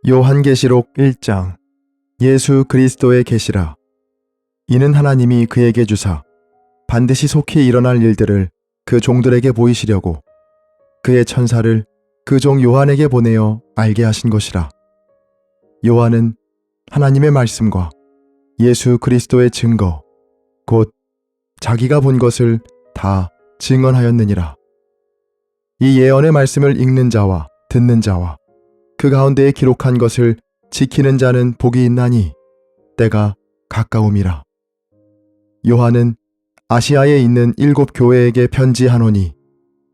요한계시록 1장. 예수 그리스도의 계시라. 이는 하나님이 그에게 주사 반드시 속히 일어날 일들을 그 종들에게 보이시려고 그의 천사를 그 종 요한에게 보내어 알게 하신 것이라. 요한은 하나님의 말씀과 예수 그리스도의 증거 곧 자기가 본 것을 다 증언하였느니라. 이 예언의 말씀을 읽는 자와 듣는 자와 그 가운데에 기록한 것을 지키는 자는 복이 있나니 때가 가까움이라. 요한은 아시아에 있는 7 교회에게 편지하노니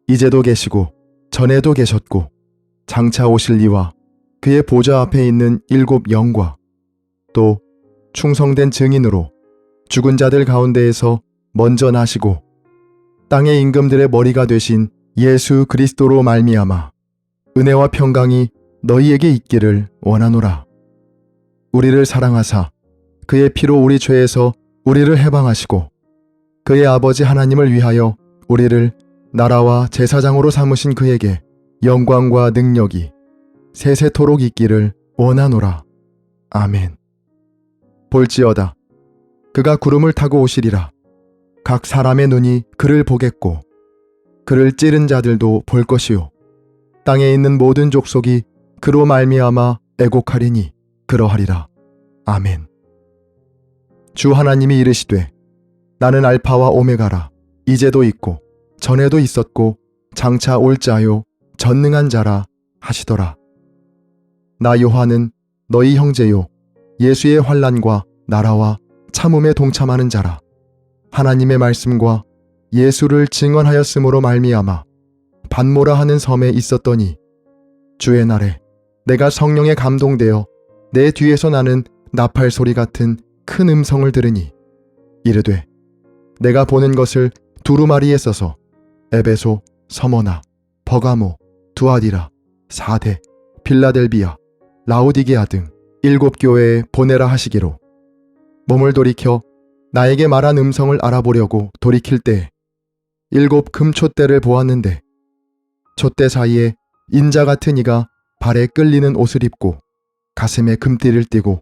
이제도 계시고 전에도 계셨고 장차 오실 이와 그의 보좌 앞에 있는 7 영과 또 충성된 증인으로 죽은 자들 가운데에서 먼저 나시고 땅의 임금들의 머리가 되신 예수 그리스도로 말미암아 은혜와 평강이 너희에게 있기를 원하노라. 우리를 사랑하사 그의 피로 우리 죄에서 우리를 해방하시고 그의 아버지 하나님을 위하여 우리를 나라와 제사장으로 삼으신 그에게 영광과 능력이 세세토록 있기를 원하노라. 아멘. 볼지어다 그가 구름을 타고 오시리라. 각 사람의 눈이 그를 보겠고 그를 찌른 자들도 볼 것이요 땅에 있는 모든 족속이 그로 말미암아 애곡하리니 그러하리라. 아멘. 주 하나님이 이르시되 나는 알파와 오메가라. 이제도 있고 전에도 있었고 장차 올 자요 전능한 자라 하시더라. 나 요한은 너희 형제요 예수의 환난과 나라와 참음에 동참하는 자라. 하나님의 말씀과 예수를 증언하였으므로 말미암아 반모라 하는 섬에 있었더니 주의 날에 내가 성령에 감동되어 내 뒤에서 나는 나팔 소리 같은 큰 음성을 들으니 이르되 내가 보는 것을 두루마리에 써서 에베소, 서머나, 버가모, 두아디라, 사대, 빌라델비아, 라오디게아 등 7 교회에 보내라 하시기로 몸을 돌이켜 나에게 말한 음성을 알아보려고 돌이킬 때에 7 금촛대를 보았는데 촛대 사이에 인자 같은 이가 발에 끌리는 옷을 입고 가슴에 금띠를 띠고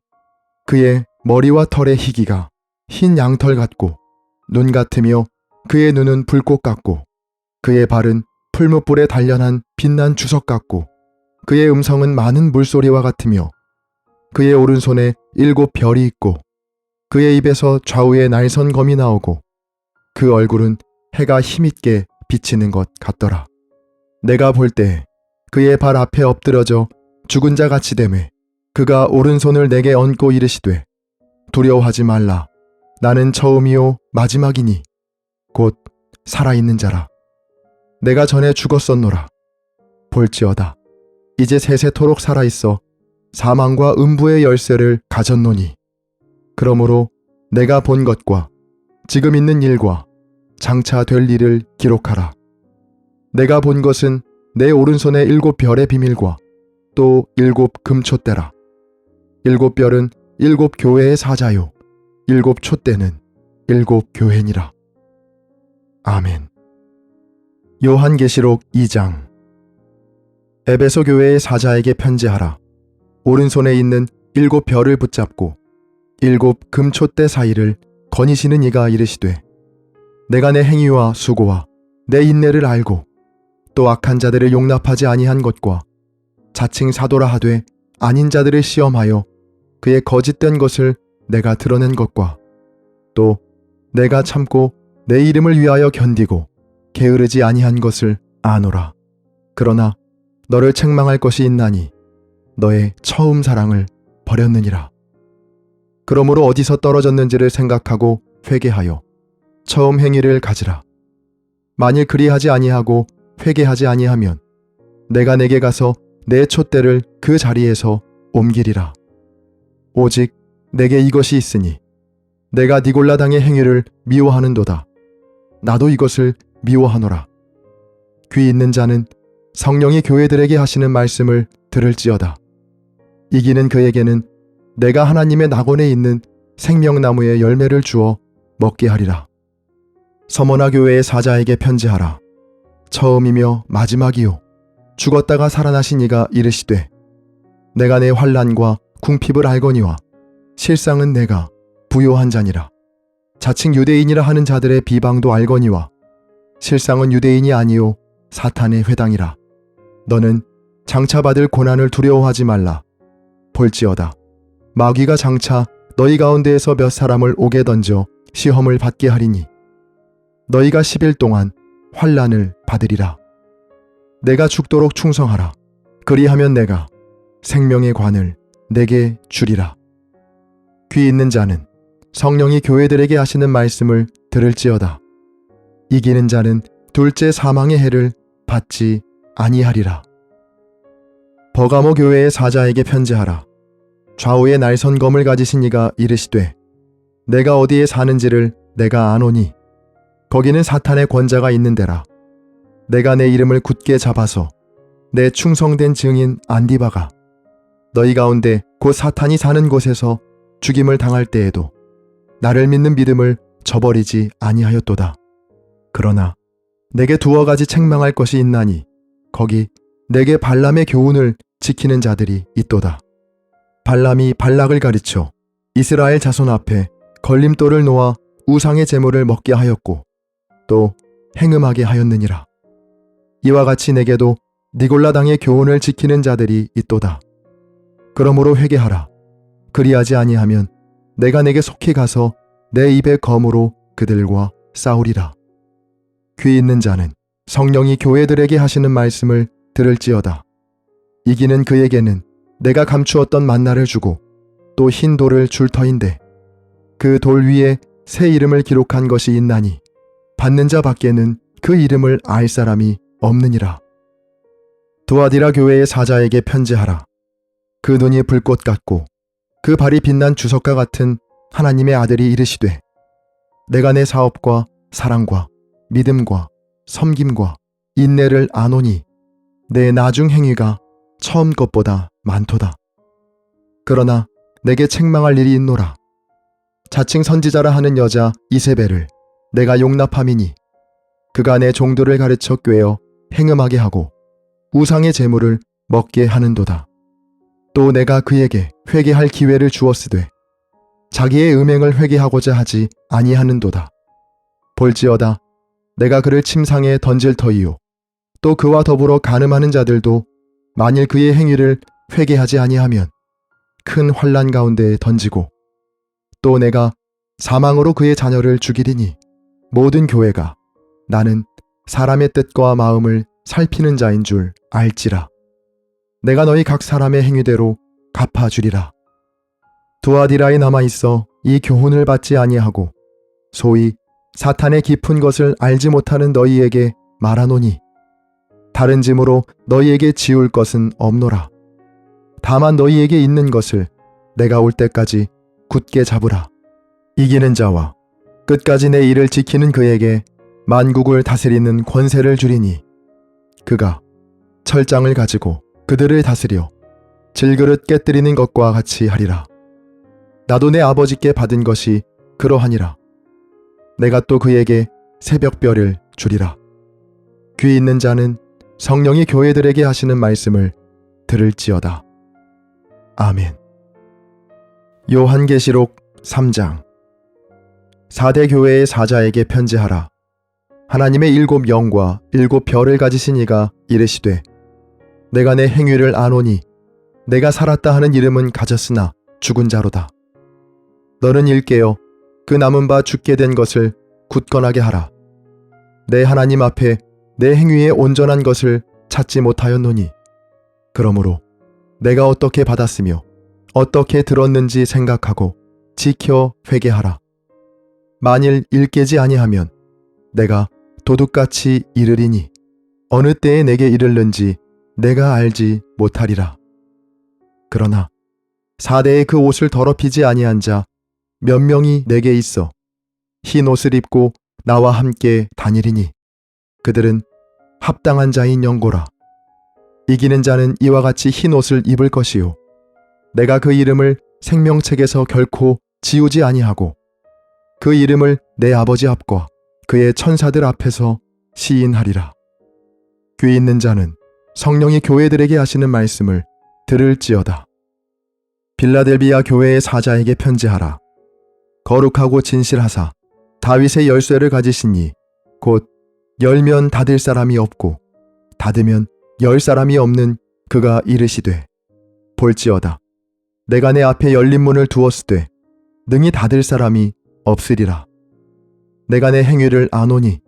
그의 머리와 털의 희기가 흰 양털 같고 눈 같으며 그의 눈은 불꽃 같고 그의 발은 풀무불에 단련한 빛난 주석 같고 그의 음성은 많은 물소리와 같으며 그의 오른손에 7 별이 있고 그의 입에서 좌우에 날선 검이 나오고 그 얼굴은 해가 힘있게 비치는 것 같더라. 내가 볼 때 그의 발 앞에 엎드러져 죽은 자 같이 되매 그가 오른손을 내게 얹고 이르시되 두려워하지 말라. 나는 처음이요 마지막이니 곧 살아있는 자라. 내가 전에 죽었었노라. 볼지어다 이제 세세토록 살아있어 사망과 음부의 열쇠를 가졌노니 그러므로 내가 본 것과 지금 있는 일과 장차 될 일을 기록하라. 내가 본 것은 내 오른손의 7 별의 비밀과 또 7 금촛대라. 7 별은 7 교회의 사자요 7 촛대는 7 교회니라. 아멘. 요한계시록 2장. 에베소 교회의 사자에게 편지하라. 오른손에 있는 7 별을 붙잡고 7 금촛대 사이를 거니시는 이가 이르시되 내가 내 행위와 수고와 내 인내를 알고 또 악한 자들을 용납하지 아니한 것과 자칭 사도라 하되 아닌 자들을 시험하여 그의 거짓된 것을 내가 드러낸 것과 또 내가 참고 내 이름을 위하여 견디고 게으르지 아니한 것을 아노라. 그러나 너를 책망할 것이 있나니 너의 처음 사랑을 버렸느니라. 그러므로 어디서 떨어졌는지를 생각하고 회개하여 처음 행위를 가지라. 만일 그리하지 아니하고 회개하지 아니하면 내가 내게 가서 내 촛대를 그 자리에서 옮기리라. 오직 내게 이것이 있으니 내가 니골라당의 행위를 미워하는도다. 나도 이것을 미워하노라. 귀 있는 자는 성령이 교회들에게 하시는 말씀을 들을지어다. 이기는 그에게는 내가 하나님의 낙원에 있는 생명나무의 열매를 주어 먹게 하리라. 서머나 교회의 사자에게 편지하라. 처음이며 마지막이요 죽었다가 살아나신 이가 이르시되 내가 내 환난과 궁핍을 알거니와 실상은 내가 부요한 자니라. 자칭 유대인이라 하는 자들의 비방도 알거니와 실상은 유대인이 아니요 사탄의 회당이라. 너는 장차 받을 고난을 두려워하지 말라. 볼지어다 마귀가 장차 너희 가운데에서 몇 사람을 옥에 던져 시험을 받게 하리니 너희가 10일 동안 환난을 받으리라. 내가 죽도록 충성하라. 그리하면 내가 생명의 관을 내게 주리라. 귀 있는 자는 성령이 교회들에게 하시는 말씀을 들을지어다. 이기는 자는 둘째 사망의 해를 받지 아니하리라. 버가모 교회의 사자에게 편지하라. 좌우에 날선 검을 가지신 이가 이르시되 내가 어디에 사는지를 내가 아노니 거기는 사탄의 권자가 있는 데라. 내가 내 이름을 굳게 잡아서 내 충성된 증인 안디바가 너희 가운데 곧 사탄이 사는 곳에서 죽임을 당할 때에도 나를 믿는 믿음을 저버리지 아니하였도다. 그러나 내게 두어 가지 책망할 것이 있나니 거기 내게 발람의 교훈을 지키는 자들이 있도다. 발람이 발락을 가르쳐 이스라엘 자손 앞에 걸림돌을 놓아 우상의 제물을 먹게 하였고 또 행음하게 하였느니라. 이와 같이 내게도 니골라 당의 교훈을 지키는 자들이 있도다. 그러므로 회개하라. 그리하지 아니하면 내가 내게 속히 가서 내 입의 검으로 그들과 싸우리라. 귀 있는 자는 성령이 교회들에게 하시는 말씀을 들을지어다. 이기는 그에게는 내가 감추었던 만나를 주고 또 흰 돌을 줄 터인데 그 돌 위에 새 이름을 기록한 것이 있나니 받는 자 밖에는 그 이름을 알 사람이 없느니라. 두아디라 교회의 사자에게 편지하라. 그 눈이 불꽃 같고 그 발이 빛난 주석과 같은 하나님의 아들이 이르시되 내가 내 사업과 사랑과 믿음과 섬김과 인내를 아노니 내 나중 행위가 처음 것보다 많도다. 그러나 내게 책망할 일이 있노라. 자칭 선지자라 하는 여자 이세벨을 내가 용납함이니 그가 내 종들을 가르쳐 꿰어 행음하게 하고 우상의 제물을 먹게 하는도다. 또 내가 그에게 회개할 기회를 주었으되 자기의 음행을 회개하고자 하지 아니하는도다. 볼지어다 내가 그를 침상에 던질 터이요 또 그와 더불어 간음하는 자들도 만일 그의 행위를 회개하지 아니하면 큰 환난 가운데 던지고 또 내가 사망으로 그의 자녀를 죽이리니 모든 교회가 나는 사람의 뜻과 마음을 살피는 자인 줄 알지라. 내가 너희 각 사람의 행위대로 갚아주리라. 두아디라에 남아있어 이 교훈을 받지 아니하고 소위 사탄의 깊은 것을 알지 못하는 너희에게 말하노니 다른 짐으로 너희에게 지울 것은 없노라. 다만 너희에게 있는 것을 내가 올 때까지 굳게 잡으라. 이기는 자와 끝까지 내 일을 지키는 그에게 만국을 다스리는 권세를 주리니 그가 철장을 가지고 그들을 다스려 질그릇 깨뜨리는 것과 같이 하리라. 나도 내 아버지께 받은 것이 그러하니라. 내가 또 그에게 새벽별을 주리라. 귀 있는 자는 성령이 교회들에게 하시는 말씀을 들을지어다. 아멘. 요한계시록 3장. 4대 교회의 사자에게 편지하라. 하나님의 7 영과 7 별을 가지신 이가 이르시되 내가 내 행위를 아노니 내가 살았다 하는 이름은 가졌으나 죽은 자로다. 너는 일깨어 그 남은 바 죽게 된 것을 굳건하게 하라. 내 하나님 앞에 내 행위의 온전한 것을 찾지 못하였노니 그러므로 내가 어떻게 받았으며 어떻게 들었는지 생각하고 지켜 회개하라. 만일 일깨지 아니하면 내가 도둑같이 이르리니 어느 때에 내게 이르는지 내가 알지 못하리라. 그러나 4대의 그 옷을 더럽히지 아니한 자 몇 명이 내게 있어 흰 옷을 입고 나와 함께 다니리니 그들은 합당한 자인 영고라. 이기는 자는 이와 같이 흰 옷을 입을 것이요 내가 그 이름을 생명책에서 결코 지우지 아니하고 그 이름을 내 아버지 앞과 그의 천사들 앞에서 시인하리라. 귀 있는 자는 성령이 교회들에게 하시는 말씀을 들을지어다. 빌라델비아 교회의 사자에게 편지하라. 거룩하고 진실하사 다윗의 열쇠를 가지시니 곧 열면 닫을 사람이 없고 닫으면 열 사람이 없는 그가 이르시되 볼지어다 내가 내 앞에 열린 문을 두었으되 능히 닫을 사람이 없으리라. 내가 내 행위를 아노니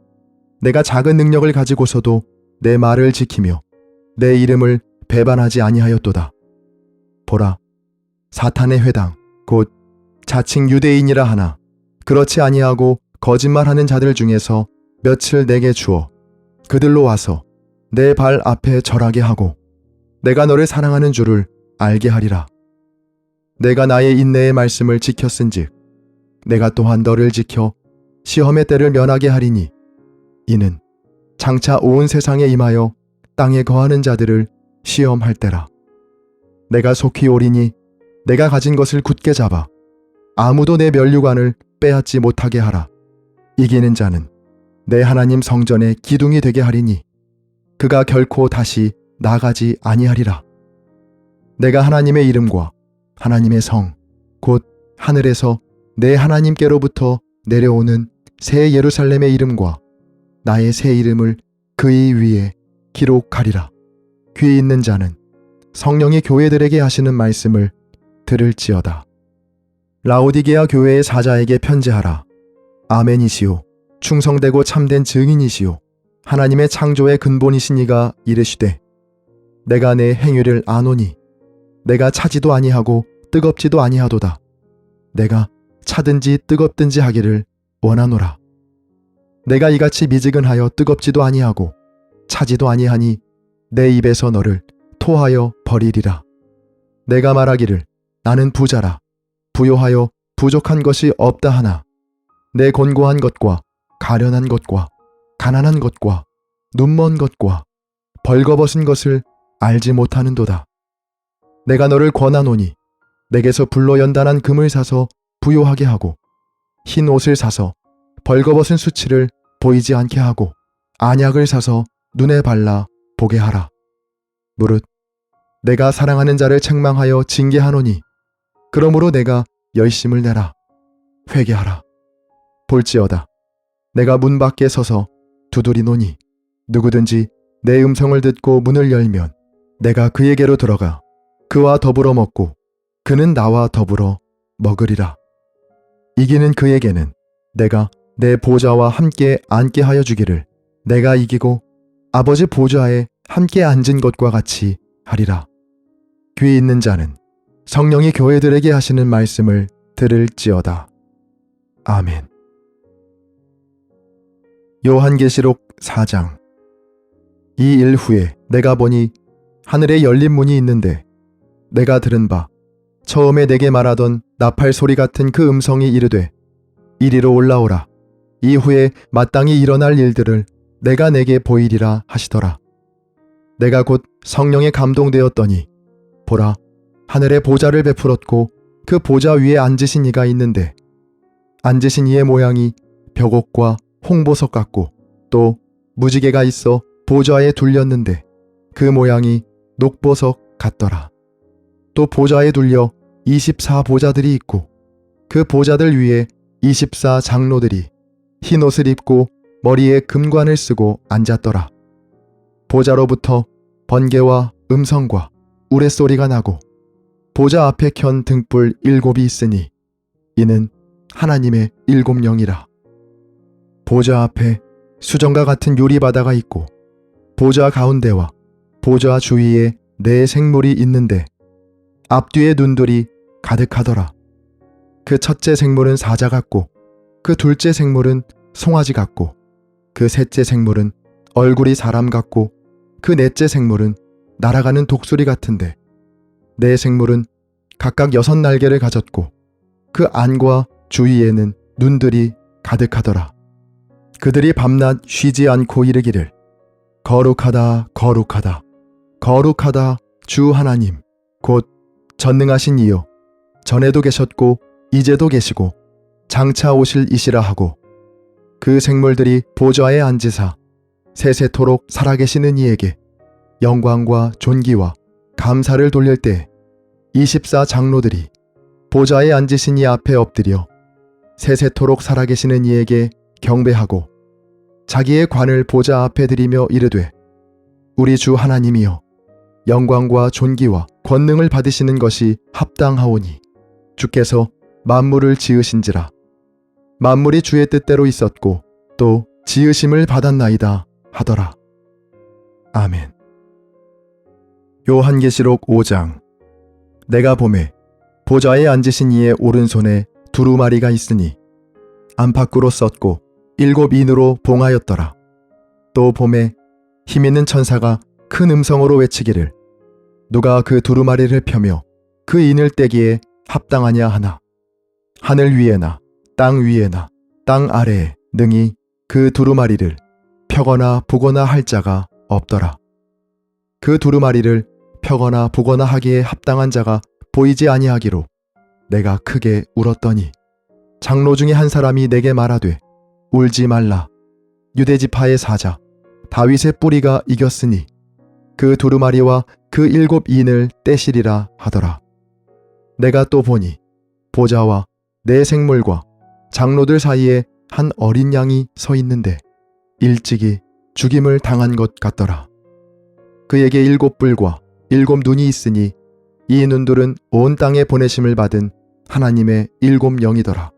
내가 작은 능력을 가지고서도 내 말을 지키며 내 이름을 배반하지 아니하였도다. 보라, 사탄의 회당 곧 자칭 유대인이라 하나 그렇지 아니하고 거짓말하는 자들 중에서 며칠 내게 주어 그들로 와서 내 발 앞에 절하게 하고 내가 너를 사랑하는 줄을 알게 하리라. 내가 나의 인내의 말씀을 지켰은즉 내가 또한 너를 지켜 시험의 때를 면하게 하리니 이는 장차 온 세상에 임하여 땅에 거하는 자들을 시험할 때라. 내가 속히 오리니 내가 가진 것을 굳게 잡아 아무도 내 면류관을 빼앗지 못하게 하라. 이기는 자는 내 하나님 성전의 기둥이 되게 하리니 그가 결코 다시 나가지 아니하리라. 내가 하나님의 이름과 하나님의 성 곧 하늘에서 내 하나님께로부터 내려오는 새 예루살렘의 이름과 나의 새 이름을 그의 위에 기록하리라. 귀 있는 자는 성령이 교회들에게 하시는 말씀을 들을지어다. 라오디게아 교회의 사자에게 편지하라. 아멘이시오. 충성되고 참된 증인이시오. 하나님의 창조의 근본이신 이가 이르시되 내가 내 행위를 아노니 내가 차지도 아니하고 뜨겁지도 아니하도다. 내가 차든지 뜨겁든지 하기를 원하노라. 내가 이같이 미지근하여 뜨겁지도 아니하고 차지도 아니하니 내 입에서 너를 토하여 버리리라. 내가 말하기를 나는 부자라 부요하여 부족한 것이 없다 하나 내 곤고한 것과 가련한 것과 가난한 것과 눈먼 것과 벌거벗은 것을 알지 못하는도다. 내가 너를 권하노니 내게서 불로 연단한 금을 사서 부요하게 하고 흰 옷을 사서 벌거벗은 수치를 보이지 않게 하고 안약을 사서 눈에 발라 보게 하라. 무릇 내가 사랑하는 자를 책망하여 징계하노니 그러므로 내가 열심을 내라. 회개하라. 볼지어다 내가 문 밖에 서서 두드리노니 누구든지 내 음성을 듣고 문을 열면 내가 그에게로 들어가 그와 더불어 먹고 그는 나와 더불어 먹으리라. 이기는 그에게는 내가 내 보좌와 함께 앉게 하여 주기를 내가 이기고 아버지 보좌에 함께 앉은 것과 같이 하리라. 귀 있는 자는 성령이 교회들에게 하시는 말씀을 들을지어다. 아멘. 요한계시록 4장. 이 일 후에 내가 보니 하늘에 열린 문이 있는데 내가 들은 바 처음에 내게 말하던 나팔 소리 같은 그 음성이 이르되 이리로 올라오라. 이후에 마땅히 일어날 일들을 내가 내게 보이리라 하시더라. 내가 곧 성령에 감동되었더니 보라 하늘에 보좌를 베풀었고 그 보좌 위에 앉으신 이가 있는데 앉으신 이의 모양이 벽옥과 홍보석 같고 또 무지개가 있어 보좌에 둘렸는데 그 모양이 녹보석 같더라. 또 보좌에 둘려 24보좌들이 있고 그 보좌들 위에 24장로들이 흰 옷을 입고 머리에 금관을 쓰고 앉았더라. 보좌로부터 번개와 음성과 우레소리가 나고 보좌 앞에 켠 등불 7이 있으니 이는 하나님의 7영이라. 보좌 앞에 수정과 같은 유리바다가 있고 보좌 가운데와 보좌 주위에 네 생물이 있는데 앞뒤에 눈들이 가득하더라. 그 첫째 생물은 사자 같고 그 둘째 생물은 송아지 같고 그 셋째 생물은 얼굴이 사람 같고 그 넷째 생물은 날아가는 독수리 같은데 네 생물은 각각 6날개를 가졌고 그 안과 주위에는 눈들이 가득하더라. 그들이 밤낮 쉬지 않고 이르기를 거룩하다 거룩하다 거룩하다 주 하나님 곧 전능하신 이요 전에도 계셨고 이제도 계시고 장차 오실 이시라 하고 그 생물들이 보좌에 앉으사 세세토록 살아계시는 이에게 영광과 존귀와 감사를 돌릴 때 24 장로들이 보좌에 앉으신 이 앞에 엎드려 세세토록 살아계시는 이에게 경배하고 자기의 관을 보좌 앞에 드리며 이르되 우리 주 하나님이여 영광과 존귀와 권능을 받으시는 것이 합당하오니 주께서 만물을 지으신지라 만물이 주의 뜻대로 있었고 또 지으심을 받았나이다 하더라. 아멘. 요한계시록 5장. 내가 보매 보좌에 앉으신 이의 오른손에 두루마리가 있으니 안팎으로 썼고 7 인으로 봉하였더라. 또 보매 힘있는 천사가 큰 음성으로 외치기를 누가 그 두루마리를 펴며 그 인을 떼기에 합당하냐 하나 하늘 위에나 땅 위에나 땅 아래에 능히 그 두루마리를 펴거나 부거나 할 자가 없더라. 그 두루마리를 펴거나 부거나 하기에 합당한 자가 보이지 아니하기로 내가 크게 울었더니 장로 중에 한 사람이 내게 말하되 울지 말라. 유대지파의 사자 다윗의 뿌리가 이겼으니 그 두루마리와 그 7 인을 떼시리라 하더라. 내가 또 보니 보좌와 내 생물과 장로들 사이에 한 어린 양이 서 있는데 일찍이 죽임을 당한 것 같더라. 그에게 7 뿔과 7 눈이 있으니 이 눈들은 온 땅에 보내심을 받은 하나님의 7 영이더라.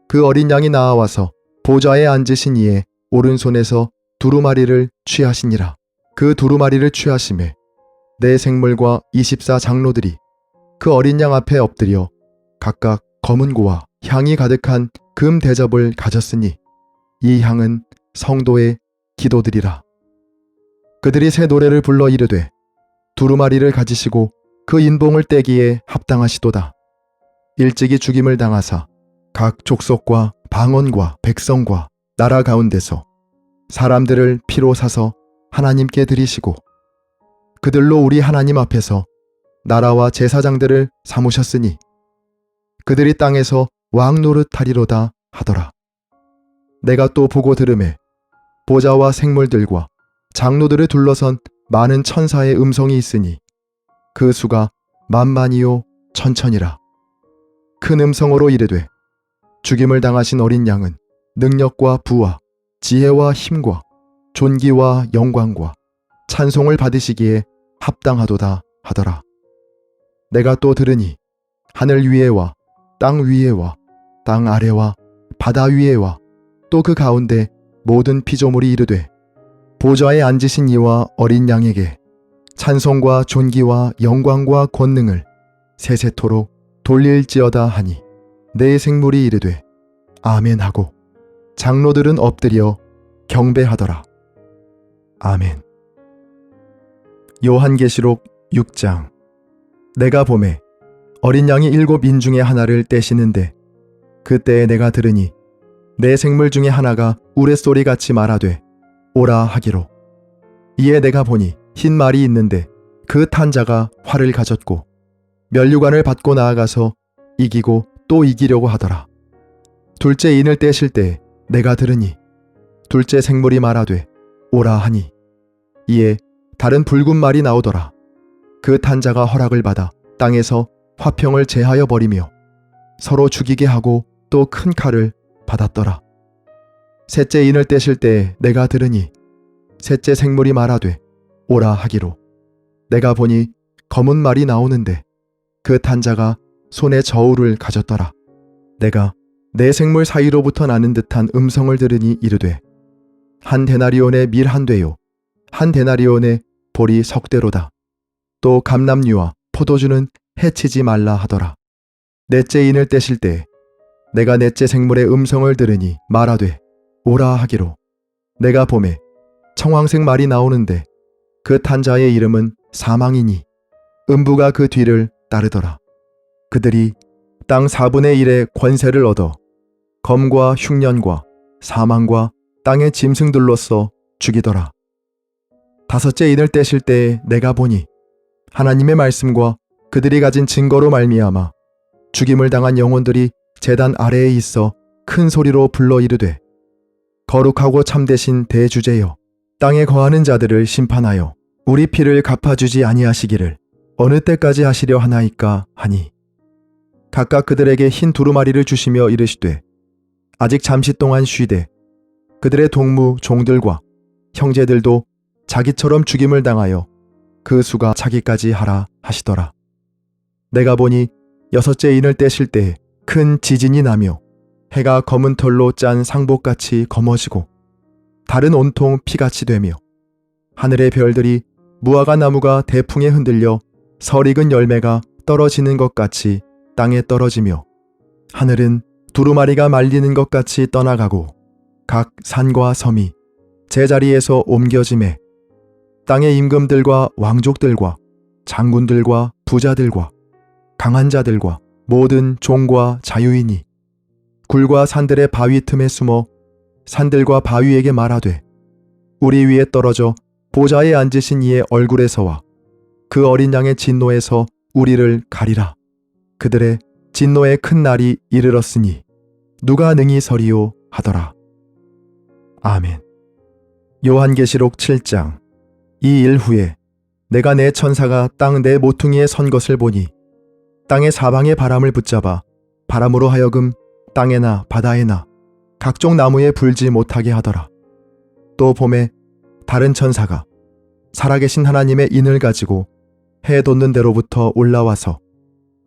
그 어린 양이 나아와서 보좌에 앉으신 이의 오른손에서 두루마리를 취하시니라. 그 두루마리를 취하심에 내 생물과 24 장로들이 그 어린 양 앞에 엎드려 각각 검은 고와 향이 가득한 금 대접을 가졌으니 이 향은 성도의 기도들이라. 그들이 새 노래를 불러 이르되 두루마리를 가지시고 그 인봉을 떼기에 합당하시도다. 일찍이 죽임을 당하사 각 족속과 방언과 백성과 나라 가운데서 사람들을 피로 사서 하나님께 드리시고 그들로 우리 하나님 앞에서 나라와 제사장들을 삼으셨으니 그들이 땅에서 왕 노릇하리로다 하더라. 내가 또 보고 들으매 보좌와 생물들과 장로들을 둘러선 많은 천사의 음성이 있으니 그 수가 만만이요 천천이라. 큰 음성으로 이르되 죽임을 당하신 어린 양은 능력과 부와 지혜와 힘과 존귀와 영광과 찬송을 받으시기에 합당하도다 하더라. 내가 또 들으니 하늘 위에와 땅 위에와 땅 아래와 바다 위에와 또 그 가운데 모든 피조물이 이르되 보좌에 앉으신 이와 어린 양에게 찬송과 존귀와 영광과 권능을 세세토록 돌릴지어다 하니 내 생물이 이르되 아멘 하고 장로들은 엎드려 경배하더라. 아멘. 요한계시록 6장. 내가 보매 어린 양이 7 인 중에 하나를 떼시는데 그때에 내가 들으니 내 생물 중에 하나가 우레소리같이 말하되 오라 하기로. 이에 내가 보니 흰 말이 있는데 그 탄 자가 활을 가졌고 면류관을 받고 나아가서 이기고 또 이기려고 하더라. 둘째 인을 떼실 때 내가 들으니 둘째 생물이 말하되 오라 하니 이에 다른 붉은 말이 나오더라. 그 탄 자가 허락을 받아 땅에서 화평을 제하여 버리며 서로 죽이게 하고 또 큰 칼을 받았더라. 셋째 인을 떼실 때 내가 들으니 셋째 생물이 말하되 오라 하기로. 내가 보니 검은 말이 나오는데 그 탄 자가 손에 저울을 가졌더라. 내가 내 생물 사이로부터 나는 듯한 음성을 들으니 이르되 한 데나리온의 밀 한 되요 한 데나리온의 보리 10대로다. 또 감람류와 포도주는 해치지 말라 하더라. 넷째 인을 떼실 때 내가 넷째 생물의 음성을 들으니 말하되 오라 하기로. 내가 보매 청황색 말이 나오는데 그 탄 자의 이름은 사망이니 음부가 그 뒤를 따르더라. 그들이 땅 4분의 1의 권세를 얻어 검과 흉년과 사망과 땅의 짐승들로서 죽이더라. 다섯째 인을 떼실 때에 내가 보니 하나님의 말씀과 그들이 가진 증거로 말미암아 죽임을 당한 영혼들이 제단 아래에 있어 큰 소리로 불러 이르되 거룩하고 참되신 대주제여 땅에 거하는 자들을 심판하여 우리 피를 갚아주지 아니하시기를 어느 때까지 하시려 하나이까 하니 각각 그들에게 흰 두루마리를 주시며 이르시되 아직 잠시 동안 쉬되 그들의 동무 종들과 형제들도 자기처럼 죽임을 당하여 그 수가 차기까지 하라 하시더라. 내가 보니 여섯째 인을 떼실 때에 큰 지진이 나며 해가 검은 털로 짠 상복같이 검어지고 달은 온통 피같이 되며 하늘의 별들이 무화과 나무가 대풍에 흔들려 설익은 열매가 떨어지는 것 같이 땅에 떨어지며 하늘은 두루마리가 말리는 것 같이 떠나가고 각 산과 섬이 제자리에서 옮겨짐에 땅의 임금들과 왕족들과 장군들과 부자들과 강한 자들과 모든 종과 자유인이 굴과 산들의 바위 틈에 숨어 산들과 바위에게 말하되 우리 위에 떨어져 보좌에 앉으신 이의 얼굴에서와 그 어린 양의 진노에서 우리를 가리라. 그들의 진노의 큰 날이 이르렀으니 누가 능히 서리요 하더라. 아멘. 요한계시록 7장. 이 일 후에 내가 내 천사가 땅 내 모퉁이에 선 것을 보니 땅의 사방의 바람을 붙잡아 바람으로 하여금 땅에나 바다에나 각종 나무에 불지 못하게 하더라. 또 봄에 다른 천사가 살아계신 하나님의 인을 가지고 해 돋는 데로부터 올라와서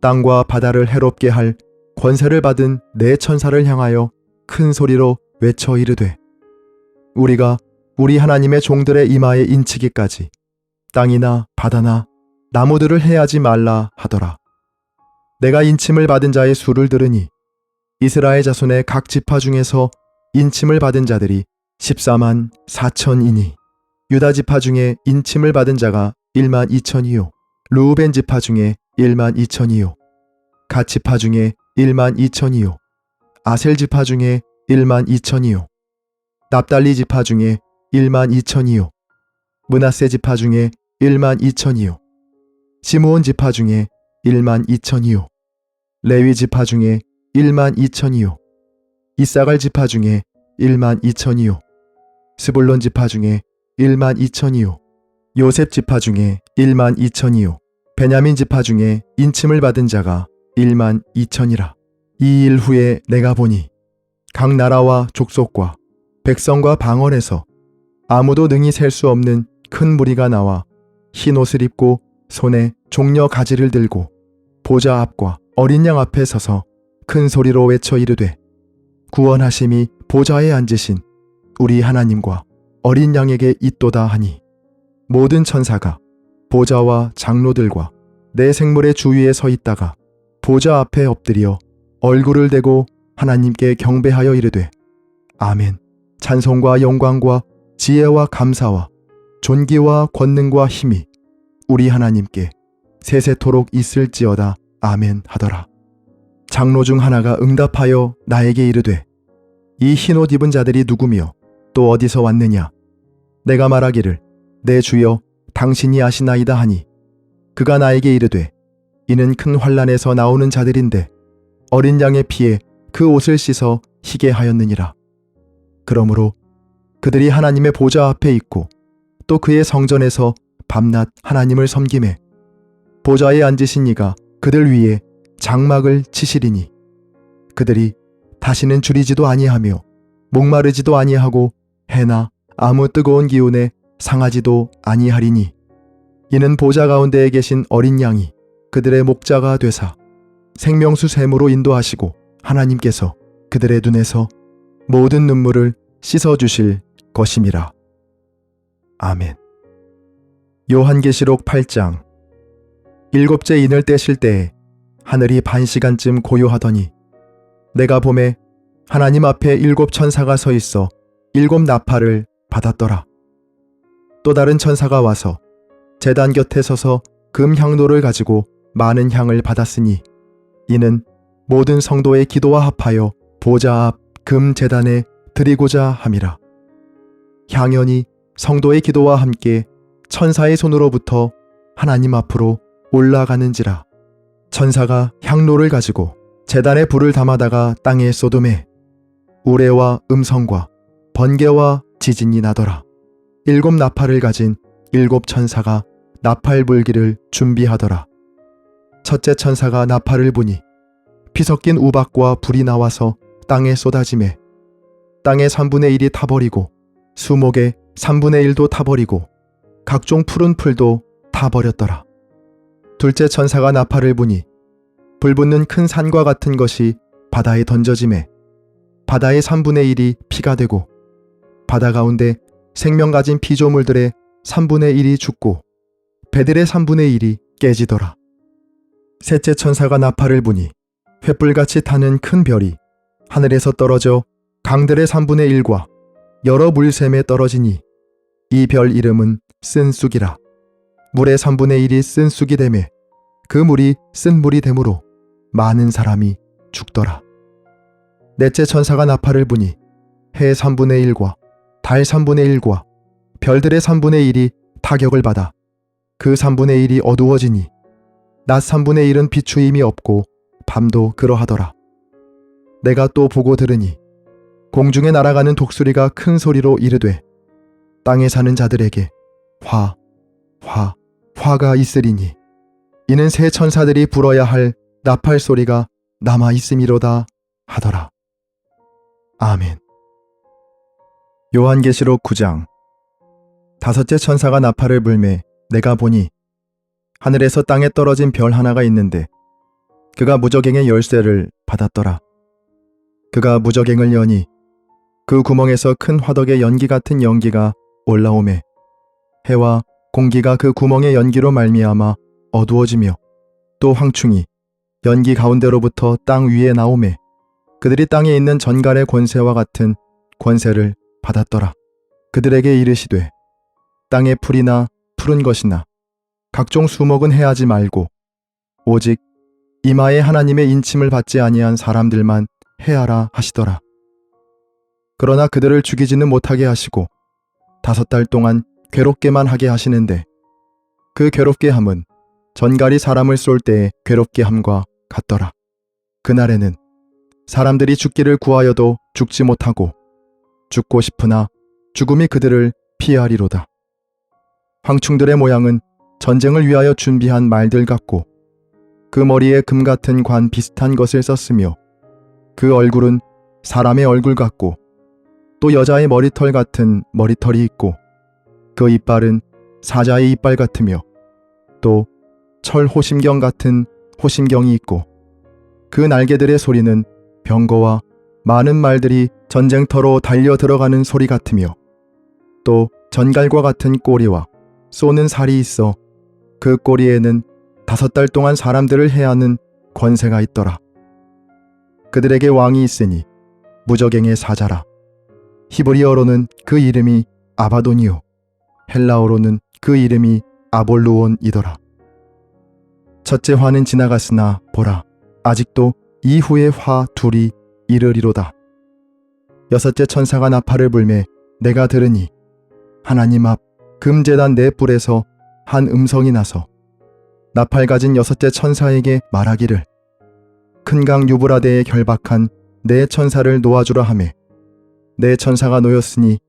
땅과 바다를 해롭게 할 권세를 받은 네 천사를 향하여 큰 소리로 외쳐 이르되 우리가 우리 하나님의 종들의 이마에 인치기까지 땅이나 바다나 나무들을 해하지 말라 하더라. 내가 인침을 받은 자의 수를 들으니 이스라엘 자손의 각 지파 중에서 인침을 받은 자들이 14만 4천이니 유다 지파 중에 인침을 받은 자가 1만 2천이요 르우벤 지파 중에 1만 2천이요 갓 지파 중에 1만 2천이요 아셀 지파 중에 1만 2천이요 납달리 지파 중에 1만 2천이요 므낫세 지파 중에 1만 2천이요 시므온 지파 중에 1만 2천이요 레위 지파 중에 1만 2천이요 이사갈 지파 중에 1만 2천이요 스불론 지파 중에 1만 2천이요 요셉 지파 중에 1만 2천이요 베냐민 지파 중에 인침을 받은 자가 1만 2천이라. 이 일 후에 내가 보니 각 나라와 족속과 백성과 방언에서 아무도 능히 셀 수 없는 큰 무리가 나와 흰 옷을 입고 손에 종려 가지를 들고 보좌 앞과 어린 양 앞에 서서 큰 소리로 외쳐 이르되 구원하심이 보좌에 앉으신 우리 하나님과 어린 양에게 있도다 하니 모든 천사가 보좌와 장로들과 내 생물의 주위에 서 있다가 보좌 앞에 엎드려 얼굴을 대고 하나님께 경배하여 이르되 아멘. 찬송과 영광과 지혜와 감사와 존귀와 권능과 힘이 우리 하나님께 세세토록 있을지어다. 아멘 하더라. 장로 중 하나가 응답하여 나에게 이르되 이 흰옷 입은 자들이 누구며 또 어디서 왔느냐? 내가 말하기를 내 주여 당신이 아시나이다 하니 그가 나에게 이르되 이는 큰 환난에서 나오는 자들인데 어린 양의 피에 그 옷을 씻어 희게 하였느니라. 그러므로 그들이 하나님의 보좌 앞에 있고 또 그의 성전에서 밤낮 하나님을 섬기매 보좌에 앉으신 이가 그들 위에 장막을 치시리니 그들이 다시는 줄이지도 아니하며 목마르지도 아니하고 해나 아무 뜨거운 기운에 상하지도 아니하리니 이는 보좌 가운데에 계신 어린 양이 그들의 목자가 되사 생명수 샘으로 인도하시고 하나님께서 그들의 눈에서 모든 눈물을 씻어주실 것임이라. 아멘. 요한계시록 8장. 일곱째 인을 떼실 때에 하늘이 반시간쯤 고요하더니 내가 보매 하나님 앞에 일곱 천사가 서 있어 일곱 나팔을 받았더라. 또 다른 천사가 와서 제단 곁에 서서 금 향로를 가지고 많은 향을 받았으니 이는 모든 성도의 기도와 합하여 보좌 앞 금 제단에 드리고자 함이라. 향연이 성도의 기도와 함께 천사의 손으로부터 하나님 앞으로 올라가는지라. 천사가 향로를 가지고 제단에 불을 담아다가 땅에 쏟음에 우레와 음성과 번개와 지진이 나더라. 일곱 나팔을 가진 일곱 천사가 나팔 불기를 준비하더라. 첫째 천사가 나팔을 부니 피 섞인 우박과 불이 나와서 땅에 쏟아지매 땅의 3분의 1이 타버리고 수목의 3분의 1도 타버리고 각종 푸른 풀도 타버렸더라. 둘째 천사가 나팔을 부니 불붙는 큰 산과 같은 것이 바다에 던져지매 바다의 3분의 1이 피가 되고 바다 가운데 생명 가진 피조물들의 3분의 1이 죽고 배들의 3분의 1이 깨지더라. 셋째 천사가 나팔을 부니 횃불같이 타는 큰 별이 하늘에서 떨어져 강들의 3분의 1과 여러 물샘에 떨어지니 이 별 이름은 쓴쑥이라. 물의 3분의 1이 쓴쑥이 되매 그 물이 쓴 물이 되므로 많은 사람이 죽더라. 넷째 천사가 나팔을 부니 해 3분의 1과 달 3분의 1과 별들의 3분의 1이 타격을 받아 그 3분의 1이 어두워지니 낮 3분의 1은 비추임이 없고 밤도 그러하더라. 내가 또 보고 들으니 공중에 날아가는 독수리가 큰 소리로 이르되 땅에 사는 자들에게 화가 있으리니 이는 새 천사들이 불어야 할 나팔 소리가 남아 있음이로다 하더라. 아멘. 요한계시록 9장. 다섯째 천사가 나팔을 불매 내가 보니 하늘에서 땅에 떨어진 별 하나가 있는데 그가 무저갱의 열쇠를 받았더라. 그가 무저갱을 여니 그 구멍에서 큰 화덕의 연기 같은 연기가 올라오매 해와 공기가 그 구멍의 연기로 말미암아 어두워지며 또 황충이 연기 가운데로부터 땅 위에 나오매 그들이 땅에 있는 전갈의 권세와 같은 권세를 받았더라. 그들에게 이르시되 땅의 풀이나 푸른 것이나 각종 수목은 해하지 말고 오직 이마에 하나님의 인침을 받지 아니한 사람들만 해하라 하시더라. 그러나 그들을 죽이지는 못하게 하시고 5달 동안 괴롭게만 하게 하시는데 그 괴롭게 함은 전갈이 사람을 쏠 때의 괴롭게 함과 같더라. 그날에는 사람들이 죽기를 구하여도 죽지 못하고 죽고 싶으나 죽음이 그들을 피하리로다. 황충들의 모양은 전쟁을 위하여 준비한 말들 같고 그 머리에 금 같은 관 비슷한 것을 썼으며 그 얼굴은 사람의 얼굴 같고 또 여자의 머리털 같은 머리털이 있고 그 이빨은 사자의 이빨 같으며 또 철 호심경 같은 호심경이 있고 그 날개들의 소리는 병거와 많은 말들이 전쟁터로 달려 들어가는 소리 같으며 또 전갈과 같은 꼬리와 쏘는 살이 있어 그 꼬리에는 5달 동안 사람들을 해하는 권세가 있더라. 그들에게 왕이 있으니 무저갱의 사자라. 히브리어로는 그 이름이 아바돈이요 헬라어로는 그 이름이 아볼루온이더라. 첫째 화는 지나갔으나 보라 아직도 이후의 화 둘이 이르리로다. 여섯째 천사가 나팔을 불매 내가 들으니 하나님 앞 금제단 네 뿔에서 한 음성이 나서 나팔 가진 여섯째 천사에게 말하기를 큰 강 유브라데에 결박한 네 천사를 놓아주라 하매 네 천사가 놓였으니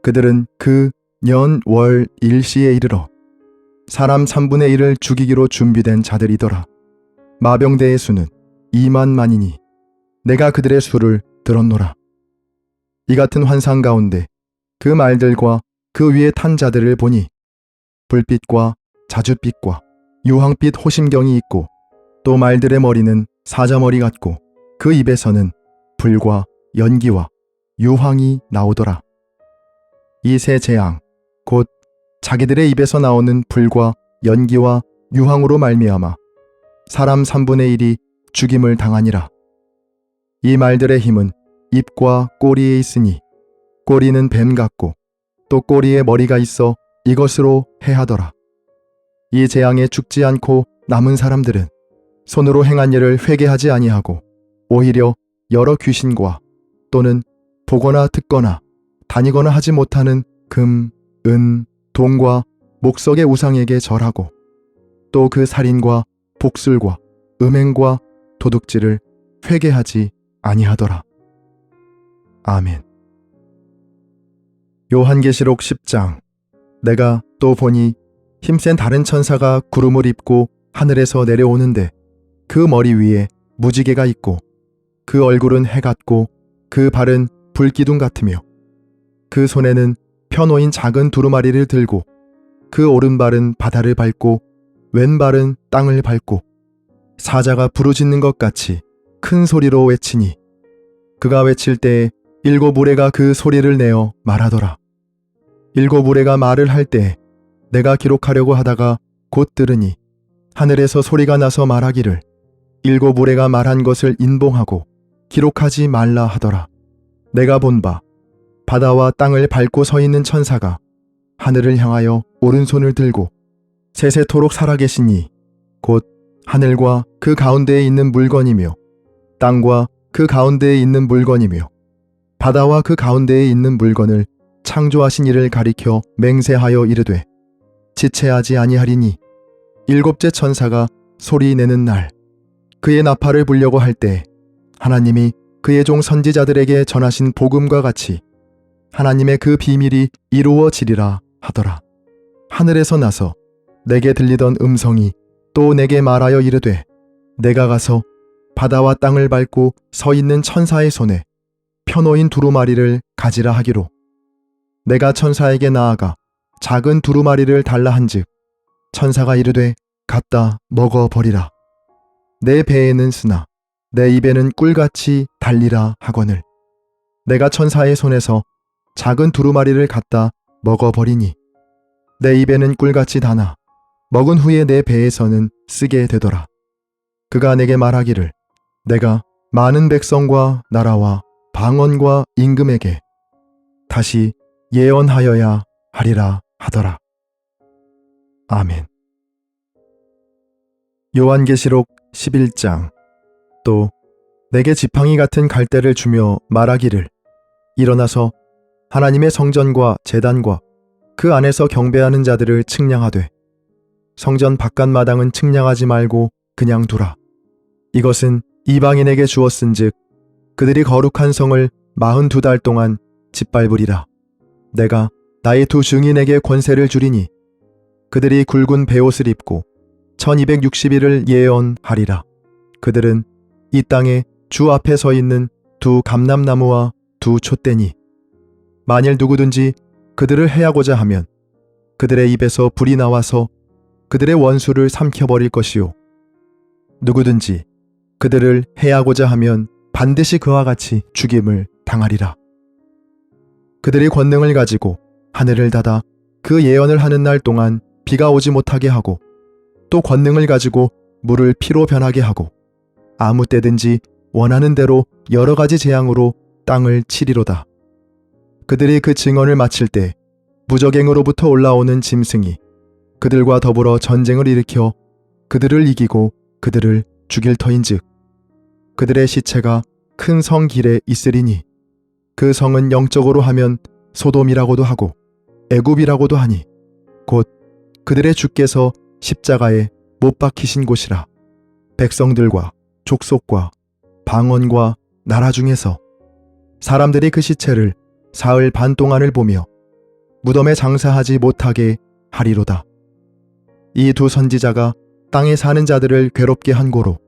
그들은 그 년 월 일시에 이르러 사람 3분의 1을 죽이기로 준비된 자들이더라. 마병대의 수는 2만만이니 내가 그들의 수를 들었노라. 이 같은 환상 가운데 그 말들과 그 위에 탄 자들을 보니 불빛과 자줏빛과 유황빛 호심경이 있고 또 말들의 머리는 사자머리 같고 그 입에서는 불과 연기와 유황이 나오더라. 이 세 재앙 곧 자기들의 입에서 나오는 불과 연기와 유황으로 말미암아 사람 3분의 1이 죽임을 당하니라. 이 말들의 힘은 입과 꼬리에 있으니 꼬리는 뱀 같고 또 꼬리에 머리가 있어 이것으로 해하더라. 이 재앙에 죽지 않고 남은 사람들은 손으로 행한 일을 회개하지 아니하고 오히려 여러 귀신과 또는 보거나 듣거나 다니거나 하지 못하는 금, 은, 동과 목석의 우상에게 절하고 또 그 살인과 복술과 음행과 도둑질을 회개하지 아니하더라. 아멘. 요한계시록 10장. 내가 또 보니 힘센 다른 천사가 구름을 입고 하늘에서 내려오는데 그 머리 위에 무지개가 있고 그 얼굴은 해 같고 그 발은 불기둥 같으며 그 손에는 펴놓인 작은 두루마리를 들고 그 오른발은 바다를 밟고 왼발은 땅을 밟고 사자가 부르짖는 것 같이 큰 소리로 외치니 그가 외칠 때에 7 우레가 그 소리를 내어 말하더라. 7 우레가 말을 할 때 내가 기록하려고 하다가 곧 들으니 하늘에서 소리가 나서 말하기를 7 우레가 말한 것을 인봉하고 기록하지 말라 하더라. 내가 본 바 바다와 땅을 밟고 서 있는 천사가 하늘을 향하여 오른손을 들고 세세토록 살아계시니 곧 하늘과 그 가운데에 있는 물건이며 땅과 그 가운데에 있는 물건이며 바다와 그 가운데에 있는 물건을 창조하신 이를 가리켜 맹세하여 이르되 지체하지 아니하리니 7째 천사가 소리 내는 날 그의 나팔을 불려고 할 때 하나님이 그의 종 선지자들에게 전하신 복음과 같이 하나님의 그 비밀이 이루어지리라 하더라. 하늘에서 나서 내게 들리던 음성이 또 내게 말하여 이르되 내가 가서 바다와 땅을 밟고 서 있는 천사의 손에 펴놓인 두루마리를 가지라 하기로 내가 천사에게 나아가 작은 두루마리를 달라 한즉 천사가 이르되 갖다 먹어버리라. 내 배에는 쓰나 내 입에는 꿀같이 달리라 하거늘 내가 천사의 손에서 작은 두루마리를 갖다 먹어버리니 내 입에는 꿀같이 다나 먹은 후에 내 배에서는 쓰게 되더라. 그가 내게 말하기를 내가 많은 백성과 나라와 방언과 임금에게 다시 예언하여야 하리라 하더라. 아멘. 요한계시록 11장. 또 내게 지팡이 같은 갈대를 주며 말하기를 일어나서 하나님의 성전과 제단과 그 안에서 경배하는 자들을 측량하되 성전 바깥 마당은 측량하지 말고 그냥 두라. 이것은 이방인에게 주었은즉 그들이 거룩한 성을 42달 동안 짓밟으리라. 내가 나의 2 증인에게 권세를 주리니 그들이 굵은 베옷을 입고 1260일을 예언하리라. 그들은 이 땅에 주 앞에 서 있는 2 감람나무와 2 촛대니 만일 누구든지 그들을 해하고자 하면 그들의 입에서 불이 나와서 그들의 원수를 삼켜버릴 것이요 누구든지 그들을 해하고자 하면 반드시 그와 같이 죽임을 당하리라. 그들이 권능을 가지고 하늘을 닫아 그 예언을 하는 날 동안 비가 오지 못하게 하고 또 권능을 가지고 물을 피로 변하게 하고 아무 때든지 원하는 대로 여러 가지 재앙으로 땅을 치리로다. 그들이 그 증언을 마칠 때 무적행으로부터 올라오는 짐승이 그들과 더불어 전쟁을 일으켜 그들을 이기고 그들을 죽일 터인즉 그들의 시체가 큰 성 길에 있으리니 그 성은 영적으로 하면 소돔이라고도 하고 애굽이라고도 하니 곧 그들의 주께서 십자가에 못 박히신 곳이라. 백성들과 족속과 방언과 나라 중에서 사람들이 그 시체를 사흘 반 동안을 보며 무덤에 장사하지 못하게 하리로다. 이 2 선지자가 땅에 사는 자들을 괴롭게 한 고로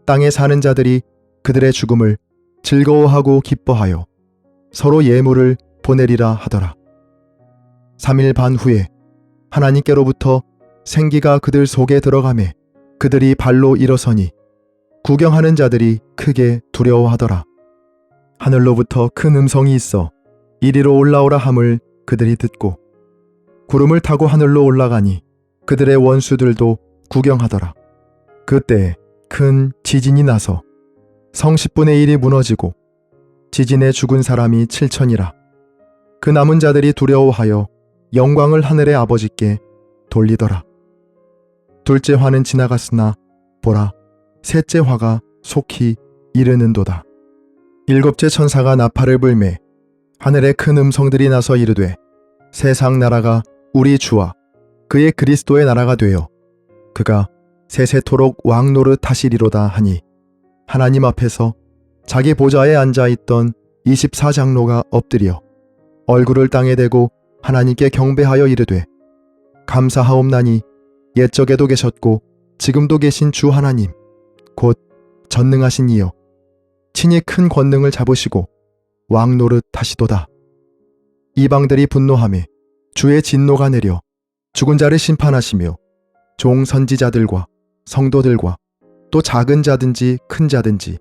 땅에 사는 자들이 그들의 죽음을 즐거워하고 기뻐하여 서로 예물을 보내리라 하더라. 3일 반 후에 하나님께로부터 생기가 그들 속에 들어가매 그들이 발로 일어서니 구경하는 자들이 크게 두려워하더라. 하늘로부터 큰 음성이 있어 이리로 올라오라 함을 그들이 듣고 구름을 타고 하늘로 올라가니 그들의 원수들도 구경하더라. 그때 큰 지진이 나서 성 10분의 1이 무너지고 지진에 죽은 사람이 7천이라. 그 남은 자들이 두려워하여 영광을 하늘의 아버지께 돌리더라. 둘째 화는 지나갔으나 보라, 셋째 화가 속히 이르는도다. 7째 천사가 나팔을 불매 하늘에 큰 음성들이 나서 이르되 세상 나라가 우리 주와 그의 그리스도의 나라가 되어 그가 세세토록 왕 노릇하시리로다 하니 하나님 앞에서 자기 보좌에 앉아있던 24장로가 엎드려 얼굴을 땅에 대고 하나님께 경배하여 이르되 감사하옵나니 옛적에도 계셨고 지금도 계신 주 하나님 곧 전능하신 이여 친히 큰 권능을 잡으시고 왕 노릇 하시도다. 이방들이 분노하며 주의 진노가 내려 죽은 자를 심판하시며 종 선지자들과 성도들과 또 작은 자든지 큰 자든지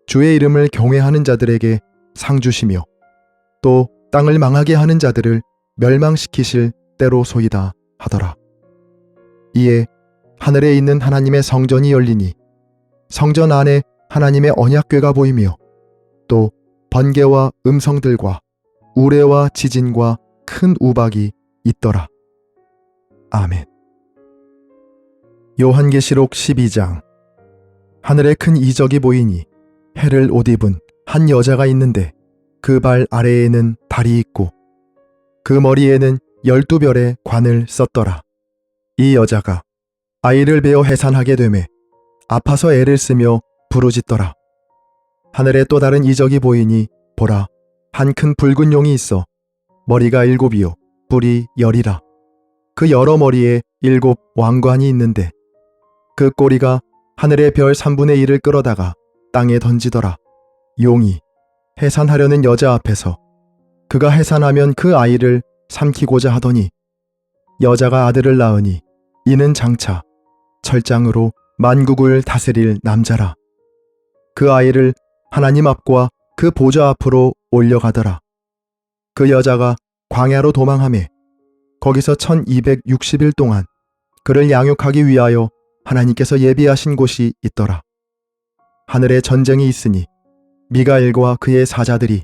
주의 이름을 경외하는 자들에게 상 주시며 또 땅을 망하게 하는 자들을 멸망시키실 때로소이다 하더라. 이에 하늘에 있는 하나님의 성전이 열리니 성전 안에 하나님의 언약궤가 보이며 또 번개와 음성들과 우레와 지진과 큰 우박이 있더라. 아멘. 요한계시록 12장. 하늘에 큰 이적이 보이니 해를 옷 입은 한 여자가 있는데 그 발 아래에는 달이 있고 그 머리에는 12별의 관을 썼더라. 이 여자가 아이를 베어 해산하게 되매 아파서 애를 쓰며 부르짖더라. 하늘에 또 다른 이적이 보이니 보라, 한 큰 붉은 용이 있어 머리가 7이요 뿔이 10이라. 그 여러 머리에 7 왕관이 있는데 그 꼬리가 하늘의 별 3분의 1을 끌어다가 땅에 던지더라. 용이 해산하려는 여자 앞에서 그가 해산하면 그 아이를 삼키고자 하더니 여자가 아들을 낳으니 이는 장차 철장으로 만국을 다스릴 남자라. 그 아이를 하나님 앞과 그 보좌 앞으로 올려가더라. 그 여자가 광야로 도망하매 거기서 1260일 동안 그를 양육하기 위하여 하나님께서 예비하신 곳이 있더라. 하늘에 전쟁이 있으니 미가엘과 그의 사자들이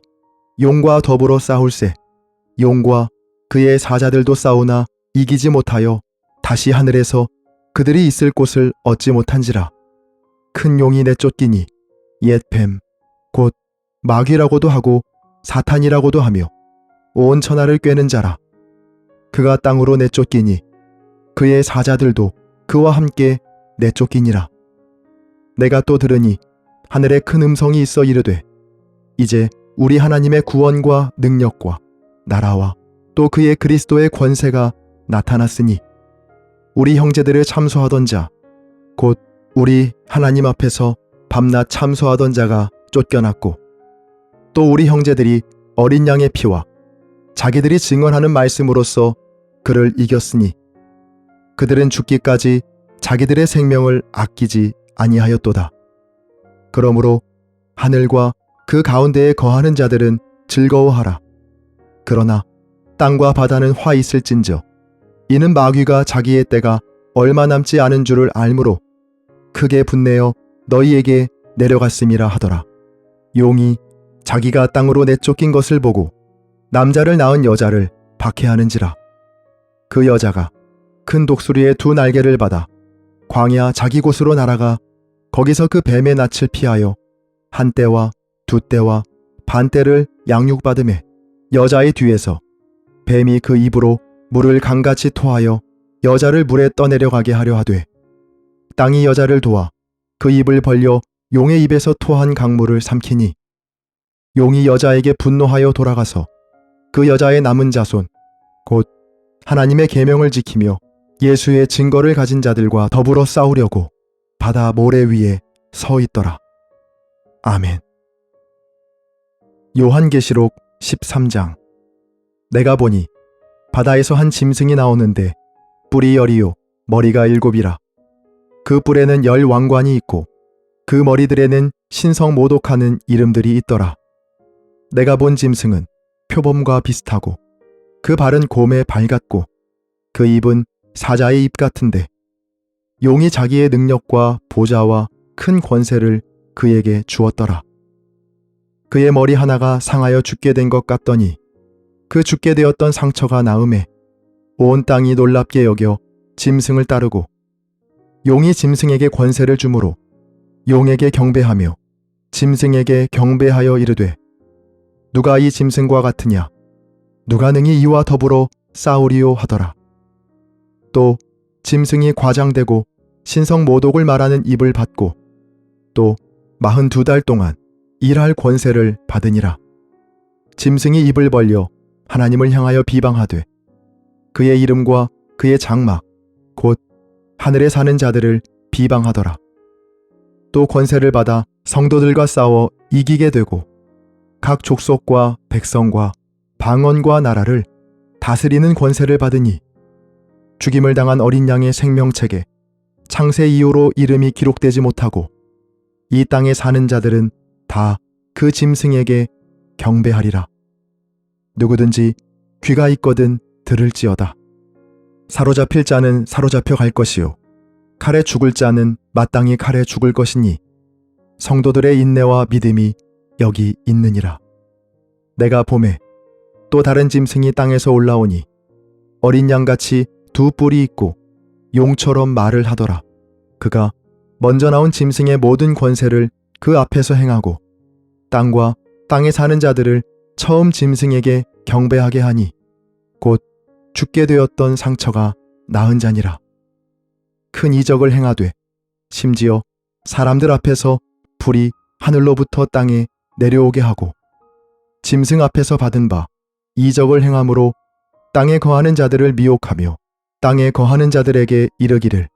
용과 더불어 싸울세. 용과 그의 사자들도 싸우나 이기지 못하여 다시 하늘에서 그들이 있을 곳을 얻지 못한지라. 큰 용이 내쫓기니 옛 뱀 곧 마귀라고도 하고 사탄이라고도 하며 온 천하를 꿰는 자라. 그가 땅으로 내쫓기니 그의 사자들도 그와 함께 내쫓기니라. 내가 또 들으니 하늘에 큰 음성이 있어 이르되 이제 우리 하나님의 구원과 능력과 나라와 또 그의 그리스도의 권세가 나타났으니 우리 형제들을 참소하던 자 곧 우리 하나님 앞에서 밤낮 참소하던 자가 쫓겨났고 또 우리 형제들이 어린 양의 피와 자기들이 증언하는 말씀으로써 그를 이겼으니 그들은 죽기까지 자기들의 생명을 아끼지 아니하였도다. 그러므로 하늘과 그 가운데에 거하는 자들은 즐거워하라. 그러나 땅과 바다는 화 있을진저 이는 마귀가 자기의 때가 얼마 남지 않은 줄을 알므로 크게 분내어 너희에게 내려갔음이라 하더라. 용이 자기가 땅으로 내쫓긴 것을 보고 남자를 낳은 여자를 박해하는지라. 그 여자가 큰 독수리의 2 날개를 받아 광야 자기 곳으로 날아가 거기서 그 뱀의 낯을 피하여 한 떼와 2 떼와 반 떼를 양육받으매 여자의 뒤에서 뱀이 그 입으로 물을 강같이 토하여 여자를 물에 떠내려가게 하려 하되 땅이 여자를 도와 그 입을 벌려 용의 입에서 토한 강물을 삼키니 용이 여자에게 분노하여 돌아가서 그 여자의 남은 자손 곧 하나님의 계명을 지키며 예수의 증거를 가진 자들과 더불어 싸우려고 바다 모래 위에 서 있더라. 아멘. 요한계시록 13장. 내가 보니 바다에서 한 짐승이 나오는데 뿔이 10이요 머리가 7이라. 그 뿔에는 10 왕관이 있고 그 머리들에는 신성 모독하는 이름들이 있더라. 내가 본 짐승은 표범과 비슷하고 그 발은 곰의 발 같고 그 입은 사자의 입 같은데 용이 자기의 능력과 보좌와 큰 권세를 그에게 주었더라. 그의 머리 하나가 상하여 죽게 된 것 같더니 그 죽게 되었던 상처가 나음에 온 땅이 놀랍게 여겨 짐승을 따르고 용이 짐승에게 권세를 주므로 용에게 경배하며 짐승에게 경배하여 이르되 누가 이 짐승과 같으냐 누가 능히 이와 더불어 싸우리요 하더라. 또 짐승이 과장되고 신성 모독을 말하는 입을 받고 또 42달 동안 일할 권세를 받으니라. 짐승이 입을 벌려 하나님을 향하여 비방하되 그의 이름과 그의 장막 곧 하늘에 사는 자들을 비방하더라. 또 권세를 받아 성도들과 싸워 이기게 되고 각 족속과 백성과 방언과 나라를 다스리는 권세를 받으니 죽임을 당한 어린 양의 생명책에 창세 이후로 이름이 기록되지 못하고 이 땅에 사는 자들은 다 그 짐승에게 경배하리라. 누구든지 귀가 있거든 들을지어다. 사로잡힐 자는 사로잡혀 갈 것이요 칼에 죽을 자는 마땅히 칼에 죽을 것이니 성도들의 인내와 믿음이 여기 있느니라. 내가 보매 또 다른 짐승이 땅에서 올라오니 어린 양같이 두 뿔이 있고 용처럼 말을 하더라. 그가 먼저 나온 짐승의 모든 권세를 그 앞에서 행하고 땅과 땅에 사는 자들을 처음 짐승에게 경배하게 하니 곧 죽게 되었던 상처가 나은 자니라. 큰 이적을 행하되 심지어 사람들 앞에서 불이 하늘로부터 땅에 내려오게 하고 짐승 앞에서 받은 바 이적을 행함으로 땅에 거하는 자들을 미혹하며 땅에 거하는 자들에게 이르기를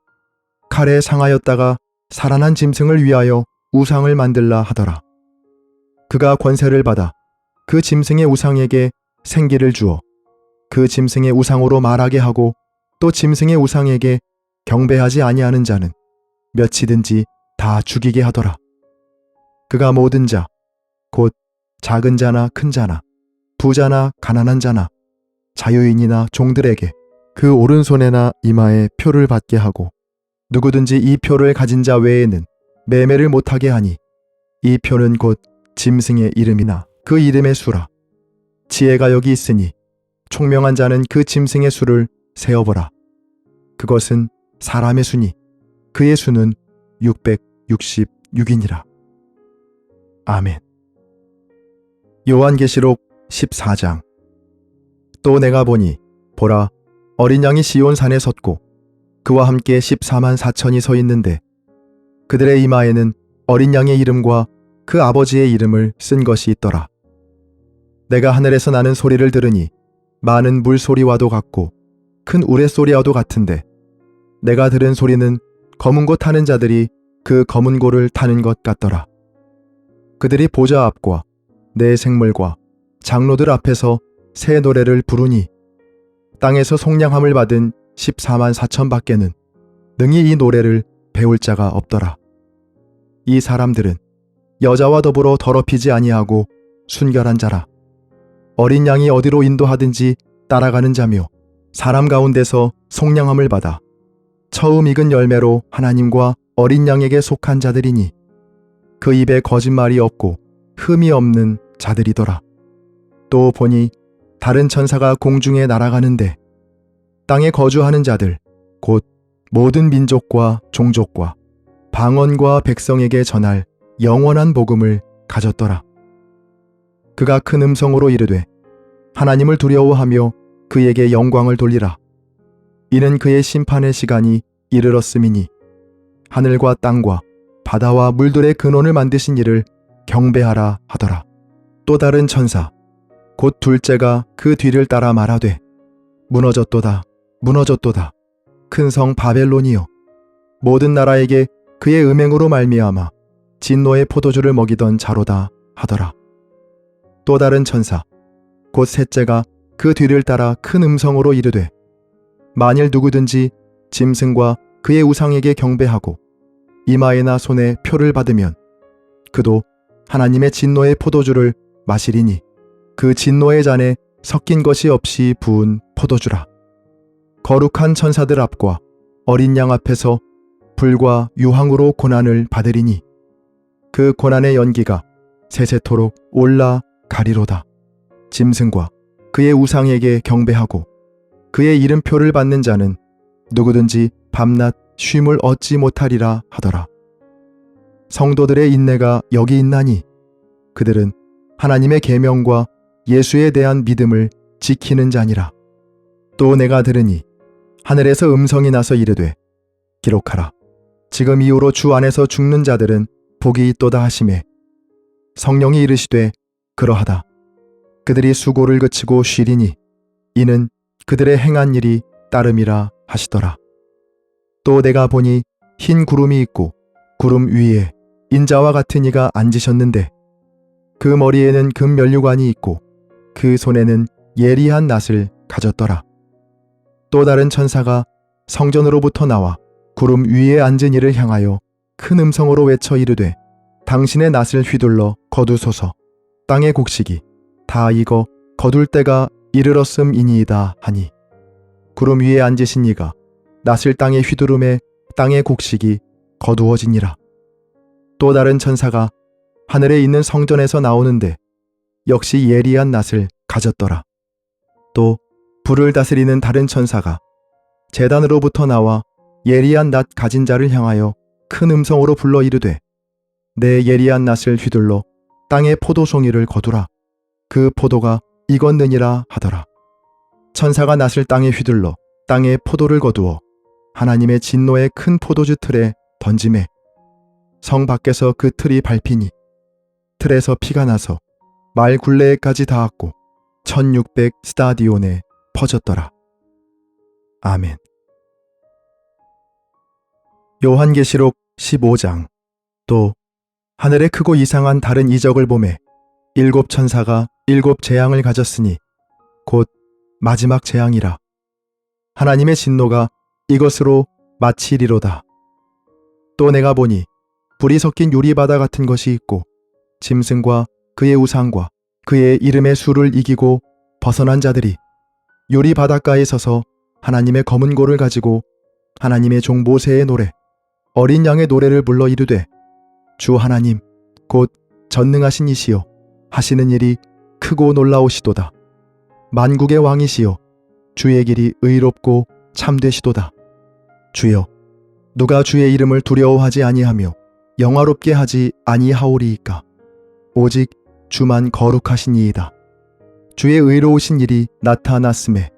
칼에 상하였다가 살아난 짐승을 위하여 우상을 만들라 하더라. 그가 권세를 받아 그 짐승의 우상에게 생기를 주어 그 짐승의 우상으로 말하게 하고 또 짐승의 우상에게 경배하지 아니하는 자는 몇이든지 다 죽이게 하더라. 그가 모든 자, 곧 작은 자나 큰 자나 부자나 가난한 자나 자유인이나 종들에게 그 오른손에나 이마에 표를 받게 하고 누구든지 이 표를 가진 자 외에는 매매를 못하게 하니 이 표는 곧 짐승의 이름이나 그 이름의 수라. 지혜가 여기 있으니 총명한 자는 그 짐승의 수를 세어보라. 그것은 사람의 수니 그의 수는 666이니라. 아멘. 요한계시록 14장. 또 내가 보니 보라 어린 양이 시온 산에 섰고 그와 함께 14만 4천이 서 있는데 그들의 이마에는 어린 양의 이름과 그 아버지의 이름을 쓴 것이 있더라. 내가 하늘에서 나는 소리를 들으니 많은 물소리와도 같고 큰 우레소리와도 같은데 내가 들은 소리는 검은 고 타는 자들이 그 검은 고를 타는 것 같더라. 그들이 보좌 앞과 내 생물과 장로들 앞에서 새 노래를 부르니 땅에서 속량함을 받은 14만 4천 밖에는 능히 이 노래를 배울 자가 없더라. 이 사람들은 여자와 더불어 더럽히지 아니하고 순결한 자라. 어린 양이 어디로 인도하든지 따라가는 자며 사람 가운데서 속량함을 받아 처음 익은 열매로 하나님과 어린 양에게 속한 자들이니 그 입에 거짓말이 없고 흠이 없는 자들이더라. 또 보니 다른 천사가 공중에 날아가는데 땅에 거주하는 자들 곧 모든 민족과 종족과 방언과 백성에게 전할 영원한 복음을 가졌더라. 그가 큰 음성으로 이르되 하나님을 두려워하며 그에게 영광을 돌리라. 이는 그의 심판의 시간이 이르렀음이니 하늘과 땅과 바다와 물들의 근원을 만드신 이를 경배하라 하더라. 또 다른 천사 곧 둘째가 그 뒤를 따라 말하되 무너졌도다 무너졌도다 큰 성 바벨론이여 모든 나라에게 그의 음행으로 말미암아 진노의 포도주를 먹이던 자로다 하더라. 또 다른 천사 곧 셋째가 그 뒤를 따라 큰 음성으로 이르되 만일 누구든지 짐승과 그의 우상에게 경배하고 이마에나 손에 표를 받으면 그도 하나님의 진노의 포도주를 마시리니 그 진노의 잔에 섞인 것이 없이 부은 포도주라. 거룩한 천사들 앞과 어린 양 앞에서 불과 유황으로 고난을 받으리니 그 고난의 연기가 세세토록 올라가리로다. 짐승과 그의 우상에게 경배하고 그의 이름표를 받는 자는 누구든지 밤낮 쉼을 얻지 못하리라 하더라. 성도들의 인내가 여기 있나니 그들은 하나님의 계명과 예수에 대한 믿음을 지키는 자니라. 또 내가 들으니 하늘에서 음성이 나서 이르되 기록하라. 지금 이후로 주 안에서 죽는 자들은 복이 있도다 하시매 성령이 이르시되 그러하다. 그들이 수고를 그치고 쉬리니 이는 그들의 행한 일이 따름이라 하시더라. 또 내가 보니 흰 구름이 있고 구름 위에 인자와 같은 이가 앉으셨는데 그 머리에는 금 면류관이 있고 그 손에는 예리한 낫을 가졌더라. 또 다른 천사가 성전으로부터 나와 구름 위에 앉은 이를 향하여 큰 음성으로 외쳐 이르되 당신의 낫을 휘둘러 거두소서. 땅의 곡식이 다 익어 거둘 때가 이르렀음이니이다 하니 구름 위에 앉으신 이가 낫을 땅에 휘두름에 땅의 곡식이 거두어지니라. 또 다른 천사가 하늘에 있는 성전에서 나오는데 역시 예리한 낫을 가졌더라. 또 불을 다스리는 다른 천사가 제단으로부터 나와 예리한 낫 가진 자를 향하여 큰 음성으로 불러 이르되 내 예리한 낫을 휘둘러 땅의 포도송이를 거두라. 그 포도가 익었느니라 하더라. 천사가 낫을 땅에 휘둘러 땅의 포도를 거두어 하나님의 진노의 큰 포도주 틀에 던지매 성 밖에서 그 틀이 밟히니 틀에서 피가 나서 말 굴레에까지 닿았고 1600 스타디온에 퍼졌더라. 아멘. 요한계시록 15장. 또 하늘에 크고 이상한 다른 이적을 보매 일곱 천사가 일곱 재앙을 가졌으니 곧 마지막 재앙이라. 하나님의 진노가 이것으로 마치리로다. 또 내가 보니 불이 섞인 유리바다 같은 것이 있고 짐승과 그의 우상과 그의 이름의 수를 이기고 벗어난 자들이 유리 바닷가에 서서 하나님의 검은 고를 가지고 하나님의 종 모세의 노래 어린 양의 노래를 불러 이르되 주 하나님 곧 전능하신 이시여 하시는 일이 크고 놀라우시도다. 만국의 왕이시여 주의 길이 의롭고 참되시도다. 주여 누가 주의 이름을 두려워하지 아니하며 영화롭게 하지 아니하오리이까. 오직 주만 거룩하시니이다. 주의 의로우신 일이 나타났음에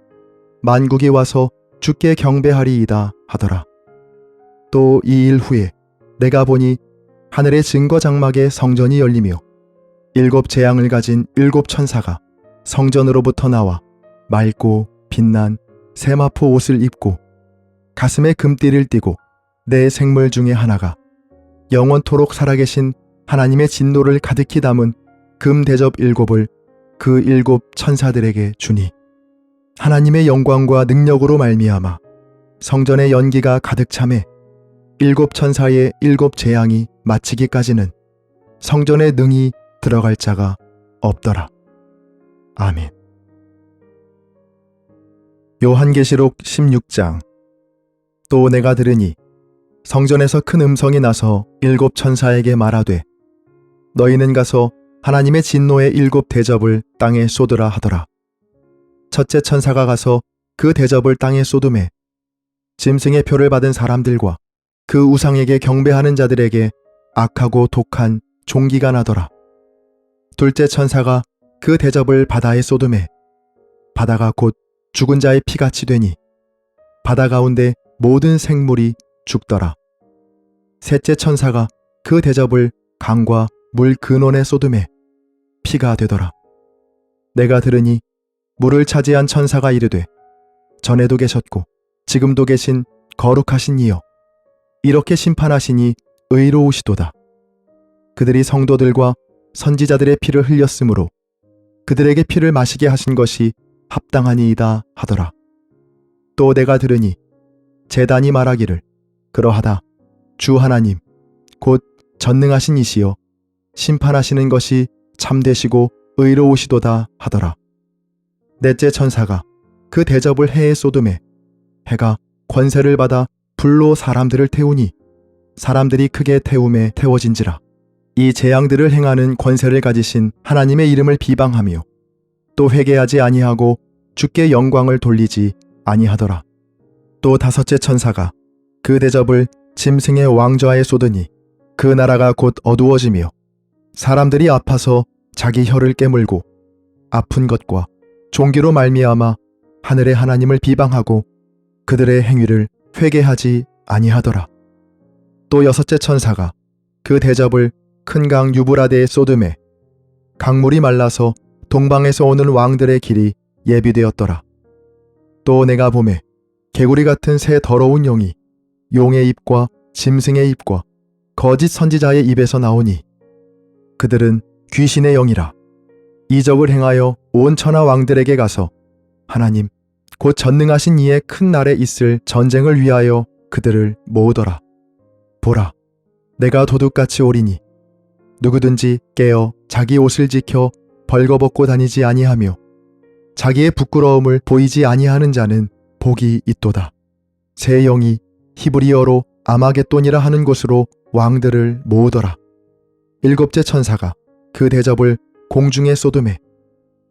만국이 와서 주께 경배하리이다 하더라. 또 이 일 후에 내가 보니 하늘의 증거 장막에 성전이 열리며 일곱 재앙을 가진 일곱 천사가 성전으로부터 나와 맑고 빛난 세마포 옷을 입고 가슴에 금띠를 띠고 내 생물 중에 하나가 영원토록 살아계신 하나님의 진노를 가득히 담은 금 대접 일곱을 그 일곱 천사들에게 주니 하나님의 영광과 능력으로 말미암아 성전의 연기가 가득 차매 일곱 천사의 일곱 재앙이 마치기까지는 성전에 능히 들어갈 자가 없더라. 아멘. 요한계시록 16장. 또 내가 들으니 성전에서 큰 음성이 나서 일곱 천사에게 말하되 너희는 가서 하나님의 진노의 일곱 대접을 땅에 쏟으라 하더라. 첫째 천사가 가서 그 대접을 땅에 쏟음에 짐승의 표를 받은 사람들과 그 우상에게 경배하는 자들에게 악하고 독한 종기가 나더라. 둘째 천사가 그 대접을 바다에 쏟음에 바다가 곧 죽은 자의 피같이 되니 바다 가운데 모든 생물이 죽더라. 셋째 천사가 그 대접을 강과 물 근원에 쏟음에 피가 되더라. 내가 들으니 물을 차지한 천사가 이르되 전에도 계셨고 지금도 계신 거룩하신 이여 이렇게 심판하시니 의로우시도다. 그들이 성도들과 선지자들의 피를 흘렸으므로 그들에게 피를 마시게 하신 것이 합당하니이다 하더라. 또 내가 들으니 제단이 말하기를 그러하다. 주 하나님 곧 전능하신 이시여 심판하시는 것이 참되시고 의로우시도다 하더라. 넷째 천사가 그 대접을 해에 쏟음에 해가 권세를 받아 불로 사람들을 태우니 사람들이 크게 태움에 태워진지라. 이 재앙들을 행하는 권세를 가지신 하나님의 이름을 비방하며 또 회개하지 아니하고 주께 영광을 돌리지 아니하더라. 또 다섯째 천사가 그 대접을 짐승의 왕좌에 쏟으니 그 나라가 곧 어두워지며 사람들이 아파서 자기 혀를 깨물고 아픈 것과 종기로 말미암아 하늘의 하나님을 비방하고 그들의 행위를 회개하지 아니하더라. 또 여섯째 천사가 그 대접을 큰 강 유브라데에 쏟음에 강물이 말라서 동방에서 오는 왕들의 길이 예비되었더라. 또 내가 보매 개구리 같은 새 더러운 영이 용의 입과 짐승의 입과 거짓 선지자의 입에서 나오니 그들은 귀신의 영이라. 이적을 행하여 온 천하 왕들에게 가서 하나님 곧 전능하신 이의 큰 날에 있을 전쟁을 위하여 그들을 모으더라. 보라, 내가 도둑같이 오리니 누구든지 깨어 자기 옷을 지켜 벌거벗고 다니지 아니하며 자기의 부끄러움을 보이지 아니하는 자는 복이 있도다. 새 영이 히브리어로 아마겟돈이라 하는 곳으로 왕들을 모으더라. 일곱째 천사가 그 대접을 공중에 쏟음에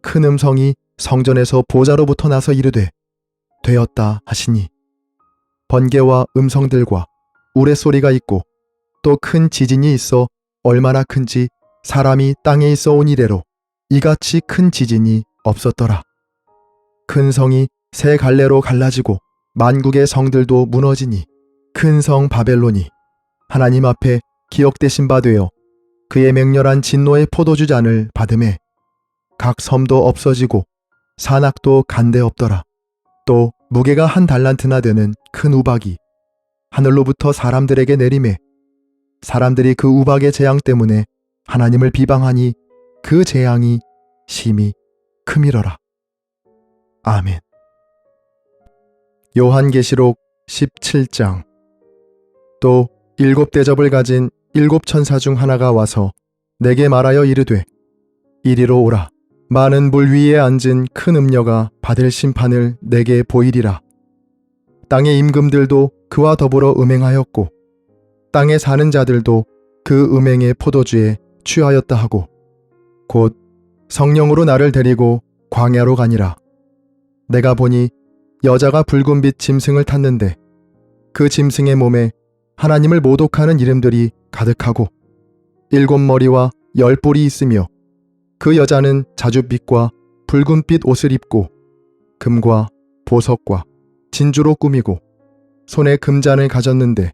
큰 음성이 성전에서 보좌로부터 나서 이르되 되었다 하시니 번개와 음성들과 우레소리가 있고 또 큰 지진이 있어 얼마나 큰지 사람이 땅에 있어 온 이래로 이같이 큰 지진이 없었더라. 큰 성이 세 갈래로 갈라지고 만국의 성들도 무너지니 큰 성 바벨론이 하나님 앞에 기억되신 바 되어 그의 맹렬한 진노의 포도주 잔을 받음에 각 섬도 없어지고 산악도 간데 없더라. 또 무게가 한 달란트나 되는 큰 우박이 하늘로부터 사람들에게 내림에 사람들이 그 우박의 재앙 때문에 하나님을 비방하니 그 재앙이 심히 크미러라. 아멘. 요한계시록 17장. 또 일곱 대접을 가진 일곱 천사 중 하나가 와서 내게 말하여 이르되 이리로 오라. 많은 물 위에 앉은 큰 음녀가 받을 심판을 내게 보이리라. 땅의 임금들도 그와 더불어 음행하였고 땅에 사는 자들도 그 음행의 포도주에 취하였다 하고 곧 성령으로 나를 데리고 광야로 가니라. 내가 보니 여자가 붉은빛 짐승을 탔는데 그 짐승의 몸에 하나님을 모독하는 이름들이 가득하고 일곱 머리와 열 뿔이 있으며 그 여자는 자줏빛과 붉은빛 옷을 입고 금과 보석과 진주로 꾸미고 손에 금잔을 가졌는데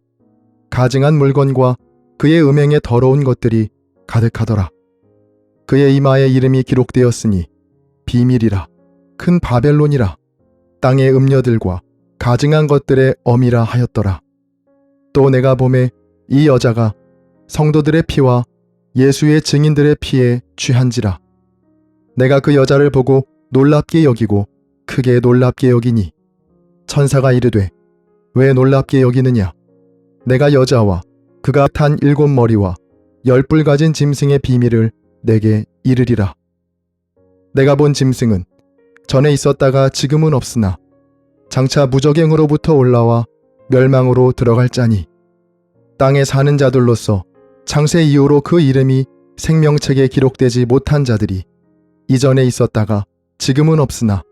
가증한 물건과 그의 음행에 더러운 것들이 가득하더라. 그의 이마에 이름이 기록되었으니 비밀이라 큰 바벨론이라 땅의 음녀들과 가증한 것들의 엄이라 하였더라. 또 내가 보매 이 여자가 성도들의 피와 예수의 증인들의 피에 취한지라. 내가 그 여자를 보고 놀랍게 여기고 크게 놀랍게 여기니 천사가 이르되 왜 놀랍게 여기느냐. 내가 여자와 그가 탄 일곱 머리와 열 뿔 가진 짐승의 비밀을 내게 이르리라. 내가 본 짐승은 전에 있었다가 지금은 없으나 장차 무저갱으로부터 올라와 멸망으로 들어갈 자니 땅에 사는 자들로서 창세 이후로 그 이름이 생명책에 기록되지 못한 자들이 이전에 있었다가 지금은 없으나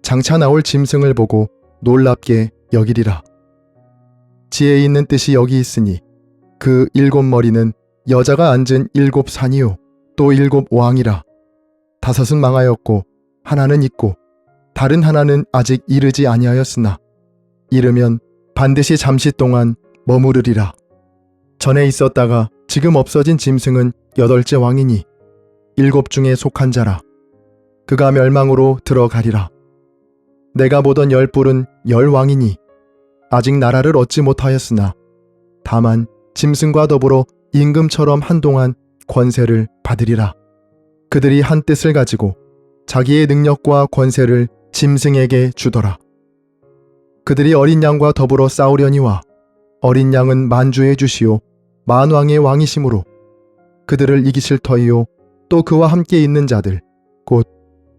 장차 나올 짐승을 보고 놀랍게 여기리라. 지혜 있는 뜻이 여기 있으니 그 일곱 머리는 여자가 앉은 일곱 산이요 또 일곱 왕이라. 다섯은 망하였고 하나는 있고 다른 하나는 아직 이르지 아니하였으나 이르면 반드시 잠시 동안 머무르리라. 전에 있었다가 지금 없어진 짐승은 여덟째 왕이니 일곱 중에 속한 자라. 그가 멸망으로 들어가리라. 내가 보던 열 뿔은 열 왕이니 아직 나라를 얻지 못하였으나 다만 짐승과 더불어 임금처럼 한동안 권세를 받으리라. 그들이 한 뜻을 가지고 자기의 능력과 권세를 짐승에게 주더라. 그들이 어린 양과 더불어 싸우려니와 어린 양은 만주의 주시오 만왕의 왕이시므로 그들을 이기실 터이요 또 그와 함께 있는 자들 곧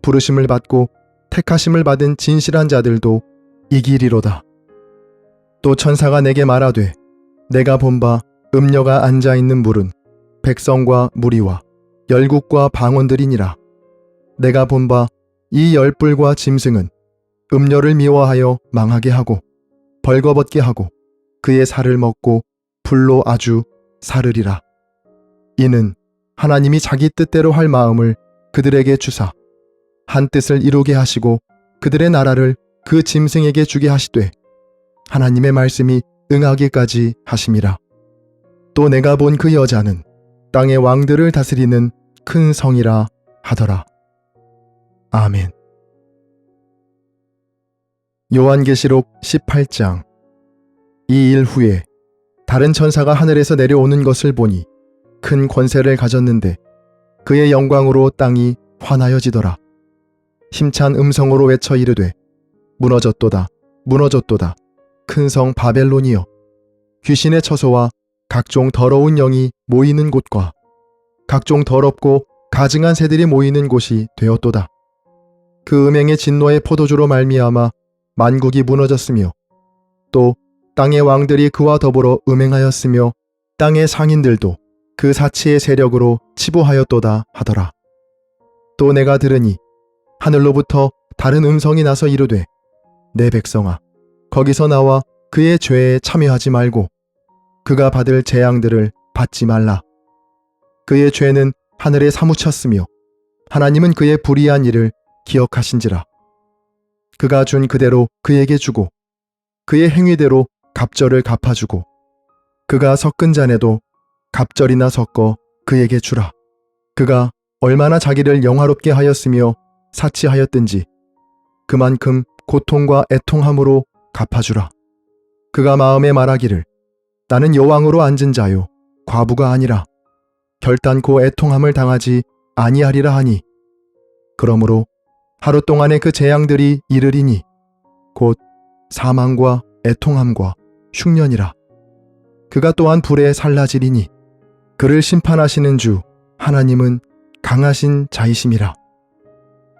부르심을 받고 택하심을 받은 진실한 자들도 이기리로다. 또 천사가 내게 말하되 내가 본 바 음녀가 앉아있는 물은 백성과 무리와 열국과 방언들이니라. 내가 본 바 이 열뿔과 짐승은 음녀를 미워하여 망하게 하고 벌거벗게 하고 그의 살을 먹고 불로 아주 사르리라. 이는 하나님이 자기 뜻대로 할 마음을 그들에게 주사 한 뜻을 이루게 하시고 그들의 나라를 그 짐승에게 주게 하시되 하나님의 말씀이 응하기까지 하심이라. 또 내가 본 그 여자는 땅의 왕들을 다스리는 큰 성이라 하더라. 아멘. 요한계시록 18장. 이 일 후에 다른 천사가 하늘에서 내려오는 것을 보니 큰 권세를 가졌는데 그의 영광으로 땅이 환하여지더라. 힘찬 음성으로 외쳐 이르되 무너졌도다 무너졌도다 큰 성 바벨론이여, 귀신의 처소와 각종 더러운 영이 모이는 곳과 각종 더럽고 가증한 새들이 모이는 곳이 되었도다. 그 음행의 진노의 포도주로 말미암아 만국이 무너졌으며 또 땅의 왕들이 그와 더불어 음행하였으며 땅의 상인들도 그 사치의 세력으로 치부하였도다 하더라. 또 내가 들으니 하늘로부터 다른 음성이 나서 이르되 내 백성아, 거기서 나와 그의 죄에 참여하지 말고 그가 받을 재앙들을 받지 말라. 그의 죄는 하늘에 사무쳤으며 하나님은 그의 불의한 일을 기억하신지라. 그가 준 그대로 그에게 주고 그의 행위대로 갑절을 갚아주고 그가 섞은 잔에도 갑절이나 섞어 그에게 주라. 그가 얼마나 자기를 영화롭게 하였으며 사치하였든지 그만큼 고통과 애통함으로 갚아주라. 그가 마음에 말하기를 나는 여왕으로 앉은 자요 과부가 아니라 결단코 애통함을 당하지 아니하리라 하니, 그러므로 하루 동안의 그 재앙들이 이르리니 곧 사망과 애통함과 흉년이라. 그가 또한 불에 살라지리니 그를 심판하시는 주 하나님은 강하신 자이심이라.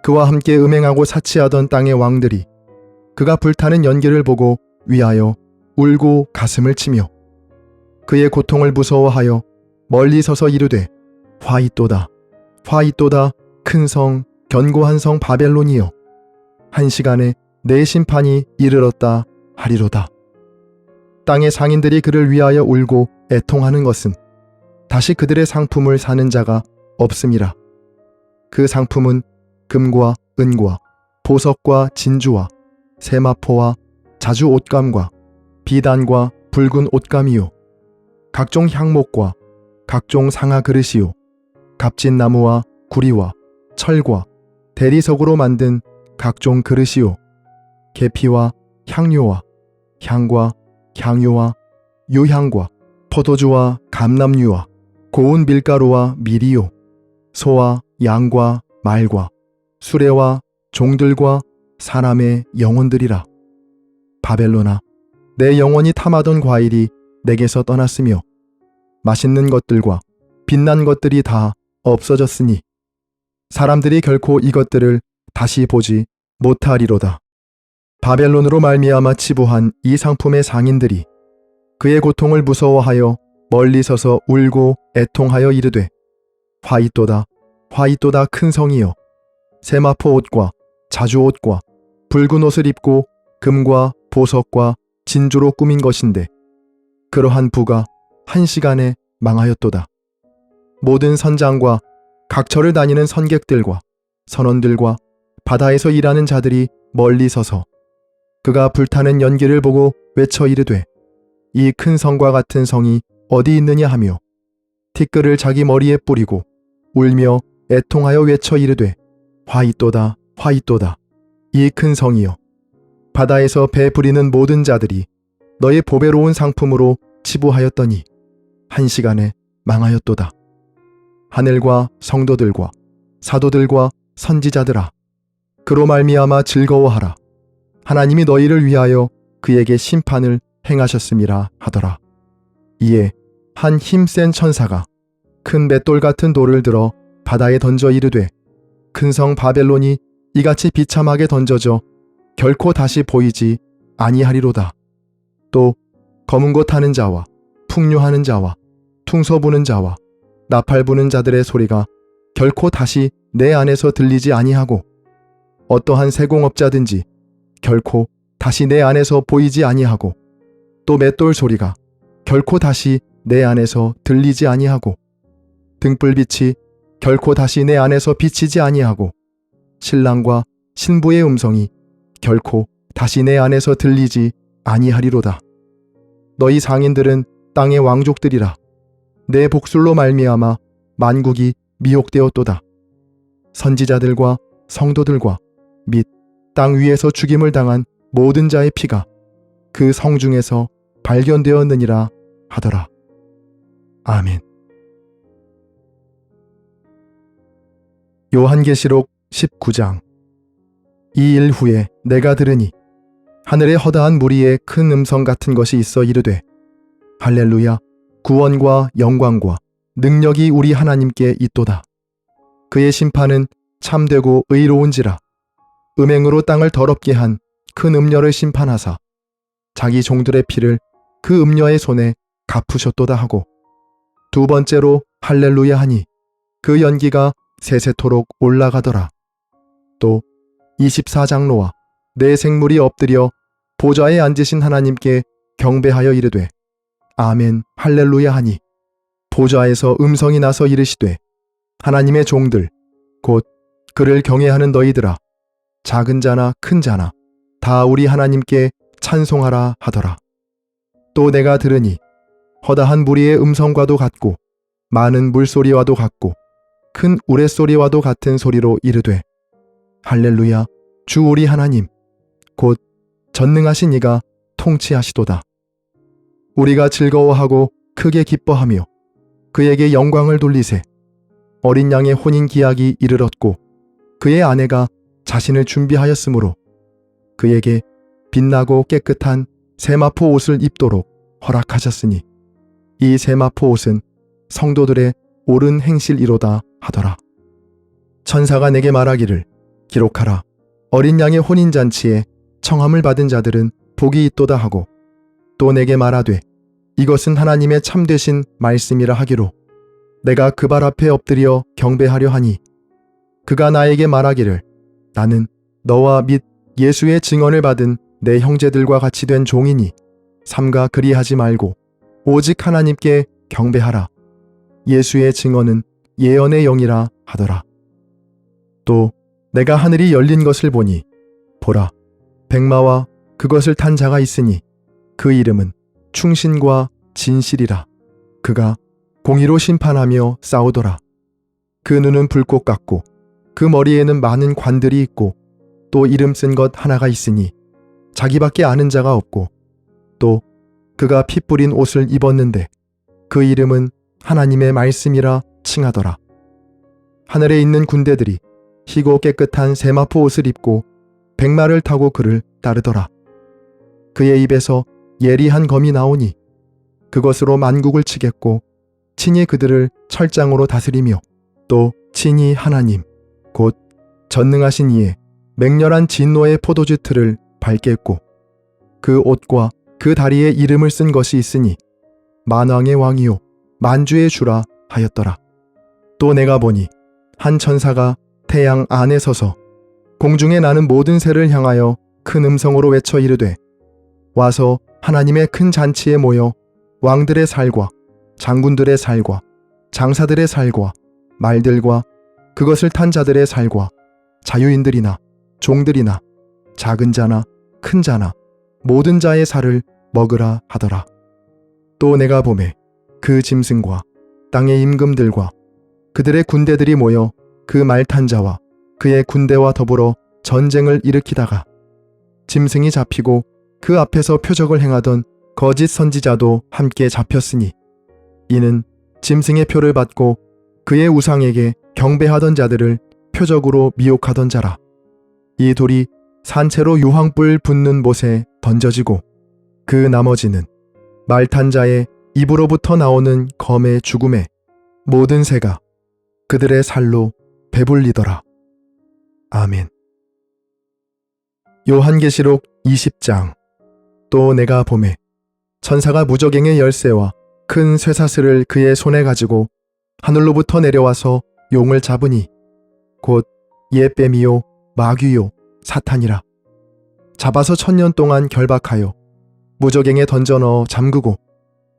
그와 함께 음행하고 사치하던 땅의 왕들이 그가 불타는 연기를 보고 위하여 울고 가슴을 치며 그의 고통을 무서워하여 멀리 서서 이르되 화이또다 화이또다 큰 성 견고한 성 바벨론이여, 한 시간에 내 심판이 이르렀다 하리로다. 땅의 상인들이 그를 위하여 울고 애통하는 것은 다시 그들의 상품을 사는 자가 없음이라. 그 상품은 금과 은과 보석과 진주와 세마포와 자주 옷감과 비단과 붉은 옷감이요, 각종 향목과 각종 상아 그릇이요, 값진 나무와 구리와 철과 대리석으로 만든 각종 그릇이요, 계피와 향료와 향과 향유와 유향과 포도주와 감람류와 고운 밀가루와 밀이요, 소와 양과 말과 수레와 종들과 사람의 영혼들이라. 바벨론아, 내 영혼이 탐하던 과일이 내게서 떠났으며 맛있는 것들과 빛난 것들이 다 없어졌으니 사람들이 결코 이것들을 다시 보지 못하리로다. 바벨론으로 말미암아 치부한 이 상품의 상인들이 그의 고통을 무서워하여 멀리 서서 울고 애통하여 이르되 화이또다 화이또다 큰 성이여, 세마포 옷과 자주 옷과 붉은 옷을 입고 금과 보석과 진주로 꾸민 것인데 그러한 부가 한 시간에 망하였도다. 모든 선장과 각처를 다니는 선객들과 선원들과 바다에서 일하는 자들이 멀리 서서 그가 불타는 연기를 보고 외쳐 이르되 이 큰 성과 같은 성이 어디 있느냐 하며 티끌을 자기 머리에 뿌리고 울며 애통하여 외쳐 이르되 화이또다 화이또다 이 큰 성이여, 바다에서 배 부리는 모든 자들이 너의 보배로운 상품으로 치부하였더니 한 시간에 망하였도다. 하늘과 성도들과 사도들과 선지자들아, 그로 말미암아 즐거워하라. 하나님이 너희를 위하여 그에게 심판을 행하셨음이라 하더라. 이에 한 힘센 천사가 큰 맷돌 같은 돌을 들어 바다에 던져 이르되 큰 성 바벨론이 이같이 비참하게 던져져 결코 다시 보이지 아니하리로다. 또 검은 것 타는 자와 풍류하는 자와 퉁소 부는 자와 나팔 부는 자들의 소리가 결코 다시 내 안에서 들리지 아니하고 어떠한 세공업자든지 결코 다시 내 안에서 보이지 아니하고 또 맷돌 소리가 결코 다시 내 안에서 들리지 아니하고 등불빛이 결코 다시 내 안에서 비치지 아니하고 신랑과 신부의 음성이 결코 다시 내 안에서 들리지 아니하리로다. 너희 상인들은 땅의 왕족들이라. 내 복술로 말미암아 만국이 미혹되었도다. 선지자들과 성도들과 및 땅 위에서 죽임을 당한 모든 자의 피가 그 성중에서 발견되었느니라 하더라. 아멘. 요한계시록 19장. 이 일 후에 내가 들으니 하늘에 허다한 무리의 큰 음성 같은 것이 있어 이르되 할렐루야, 구원과 영광과 능력이 우리 하나님께 있도다. 그의 심판은 참되고 의로운지라. 음행으로 땅을 더럽게 한 큰 음녀를 심판하사 자기 종들의 피를 그 음녀의 손에 갚으셨도다 하고, 두 번째로 할렐루야 하니 그 연기가 세세토록 올라가더라. 또 24장로와 네 생물이 엎드려 보좌에 앉으신 하나님께 경배하여 이르되 아멘 할렐루야 하니, 보좌에서 음성이 나서 이르시되 하나님의 종들 곧 그를 경외하는 너희들아, 작은 자나 큰 자나 다 우리 하나님께 찬송하라 하더라. 또 내가 들으니 허다한 무리의 음성과도 같고 많은 물소리와도 같고 큰 우레소리와도 같은 소리로 이르되 할렐루야, 주 우리 하나님 곧 전능하신 이가 통치하시도다. 우리가 즐거워하고 크게 기뻐하며 그에게 영광을 돌리세. 어린 양의 혼인 기약이 이르렀고 그의 아내가 자신을 준비하였으므로 그에게 빛나고 깨끗한 세마포 옷을 입도록 허락하셨으니 이 세마포 옷은 성도들의 옳은 행실이로다 하더라. 천사가 내게 말하기를 기록하라. 어린 양의 혼인잔치에 청함을 받은 자들은 복이 있도다 하고, 또 내게 말하되 이것은 하나님의 참되신 말씀이라 하기로 내가 그 발 앞에 엎드려 경배하려 하니, 그가 나에게 말하기를 나는 너와 및 예수의 증언을 받은 내 형제들과 같이 된 종이니 삼가 그리하지 말고 오직 하나님께 경배하라. 예수의 증언은 예언의 영이라 하더라. 또 내가 하늘이 열린 것을 보니 보라, 백마와 그것을 탄 자가 있으니 그 이름은 충신과 진실이라. 그가 공의로 심판하며 싸우더라. 그 눈은 불꽃 같고 그 머리에는 많은 관들이 있고 또 이름 쓴 것 하나가 있으니 자기밖에 아는 자가 없고, 또 그가 피 뿌린 옷을 입었는데 그 이름은 하나님의 말씀이라 칭하더라. 하늘에 있는 군대들이 희고 깨끗한 세마포 옷을 입고 백마를 타고 그를 따르더라. 그의 입에서 예리한 검이 나오니 그것으로 만국을 치겠고 친히 그들을 철장으로 다스리며, 또 친히 하나님 곧 전능하신 이의 맹렬한 진노의 포도주 틀을 밟겠고, 그 옷과 그 다리에 이름을 쓴 것이 있으니 만왕의 왕이요 만주의 주라 하였더라. 또 내가 보니 한 천사가 태양 안에 서서 공중에 나는 모든 새를 향하여 큰 음성으로 외쳐 이르되 와서 하나님의 큰 잔치에 모여 왕들의 살과 장군들의 살과 장사들의 살과 말들과 그것을 탄 자들의 살과 자유인들이나 종들이나 작은 자나 큰 자나 모든 자의 살을 먹으라 하더라. 또 내가 보매 그 짐승과 땅의 임금들과 그들의 군대들이 모여 그 말 탄 자와 그의 군대와 더불어 전쟁을 일으키다가 짐승이 잡히고 그 앞에서 표적을 행하던 거짓 선지자도 함께 잡혔으니, 이는 짐승의 표를 받고 그의 우상에게 경배하던 자들을 표적으로 미혹하던 자라. 이 돌이 산채로 유황불 붙는 못에 던져지고 그 나머지는 말 탄 자의 입으로부터 나오는 검의 죽음에 모든 새가 그들의 살로 배불리더라. 아멘. 요한계시록 20장. 또 내가 보매 천사가 무저갱의 열쇠와 큰 쇠사슬을 그의 손에 가지고 하늘로부터 내려와서 용을 잡으니 곧 옛뱀이요 마귀요 사탄이라. 잡아서 1000년 동안 결박하여 무저갱에 던져 넣어 잠그고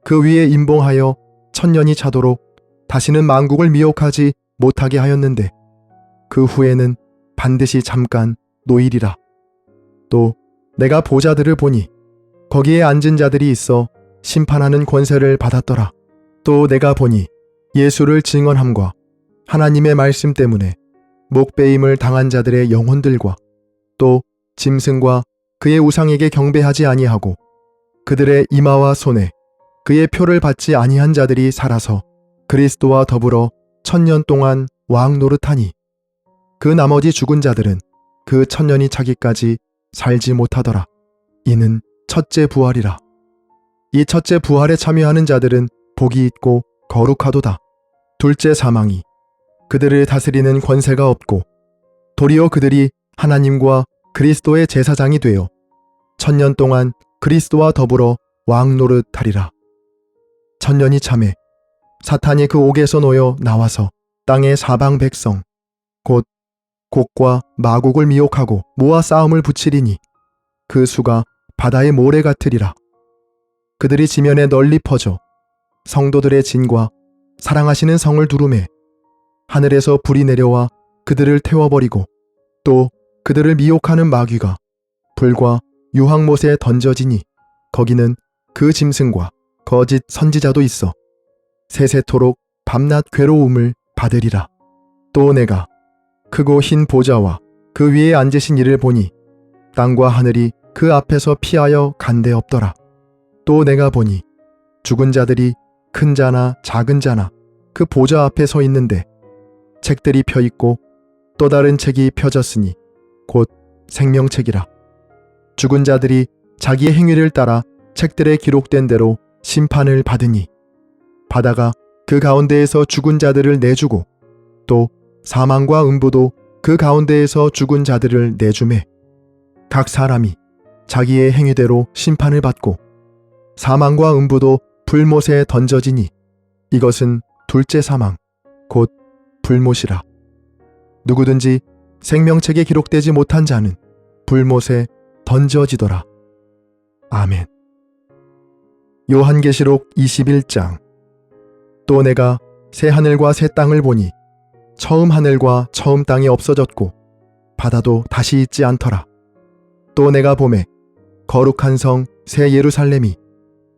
그 위에 임봉하여 1000년이 차도록 다시는 만국을 미혹하지 못하게 하였는데 그 후에는 반드시 잠깐 노일이라. 또 내가 보좌들을 보니 거기에 앉은 자들이 있어 심판하는 권세를 받았더라. 또 내가 보니 예수를 증언함과 하나님의 말씀 때문에 목배임을 당한 자들의 영혼들과 또 짐승과 그의 우상에게 경배하지 아니하고 그들의 이마와 손에 그의 표를 받지 아니한 자들이 살아서 그리스도와 더불어 1000년 동안 왕 노릇하니 그 나머지 죽은 자들은 그 1000년이 차기까지 살지 못하더라. 이는 첫째 부활이라. 이 첫째 부활에 참여하는 자들은 복이 있고 거룩하도다. 둘째 사망이 그들을 다스리는 권세가 없고 도리어 그들이 하나님과 그리스도의 제사장이 되어 1000년 동안 그리스도와 더불어 왕 노릇하리라. 1000년이 참에 사탄이 그 옥에서 놓여 나와서 땅의 사방 백성 곧 곡과 마곡을 미혹하고 모아 싸움을 붙이리니 그 수가 바다의 모래 같으리라. 그들이 지면에 널리 퍼져 성도들의 진과 사랑하시는 성을 두루매 하늘에서 불이 내려와 그들을 태워버리고 또 그들을 미혹하는 마귀가 불과 유황못에 던져지니 거기는 그 짐승과 거짓 선지자도 있어 세세토록 밤낮 괴로움을 받으리라. 또 내가 크고 흰 보좌와 그 위에 앉으신 이를 보니 땅과 하늘이 그 앞에서 피하여 간데 없더라. 또 내가 보니 죽은 자들이 큰 자나 작은 자나 그 보좌 앞에 서 있는데 책들이 펴 있고 또 다른 책이 펴졌으니 곧 생명책이라. 죽은 자들이 자기의 행위를 따라 책들에 기록된 대로 심판을 받으니 바다가 그 가운데에서 죽은 자들을 내주고 또 사망과 음부도 그 가운데에서 죽은 자들을 내주매 각 사람이 자기의 행위대로 심판을 받고 사망과 음부도 불못에 던져지니 이것은 둘째 사망 곧 불못이라. 누구든지 생명책에 기록되지 못한 자는 불못에 던져지더라. 아멘. 요한계시록 21장. 또 내가 새 하늘과 새 땅을 보니 처음 하늘과 처음 땅이 없어졌고 바다도 다시 있지 않더라. 또 내가 보매 거룩한 성 새 예루살렘이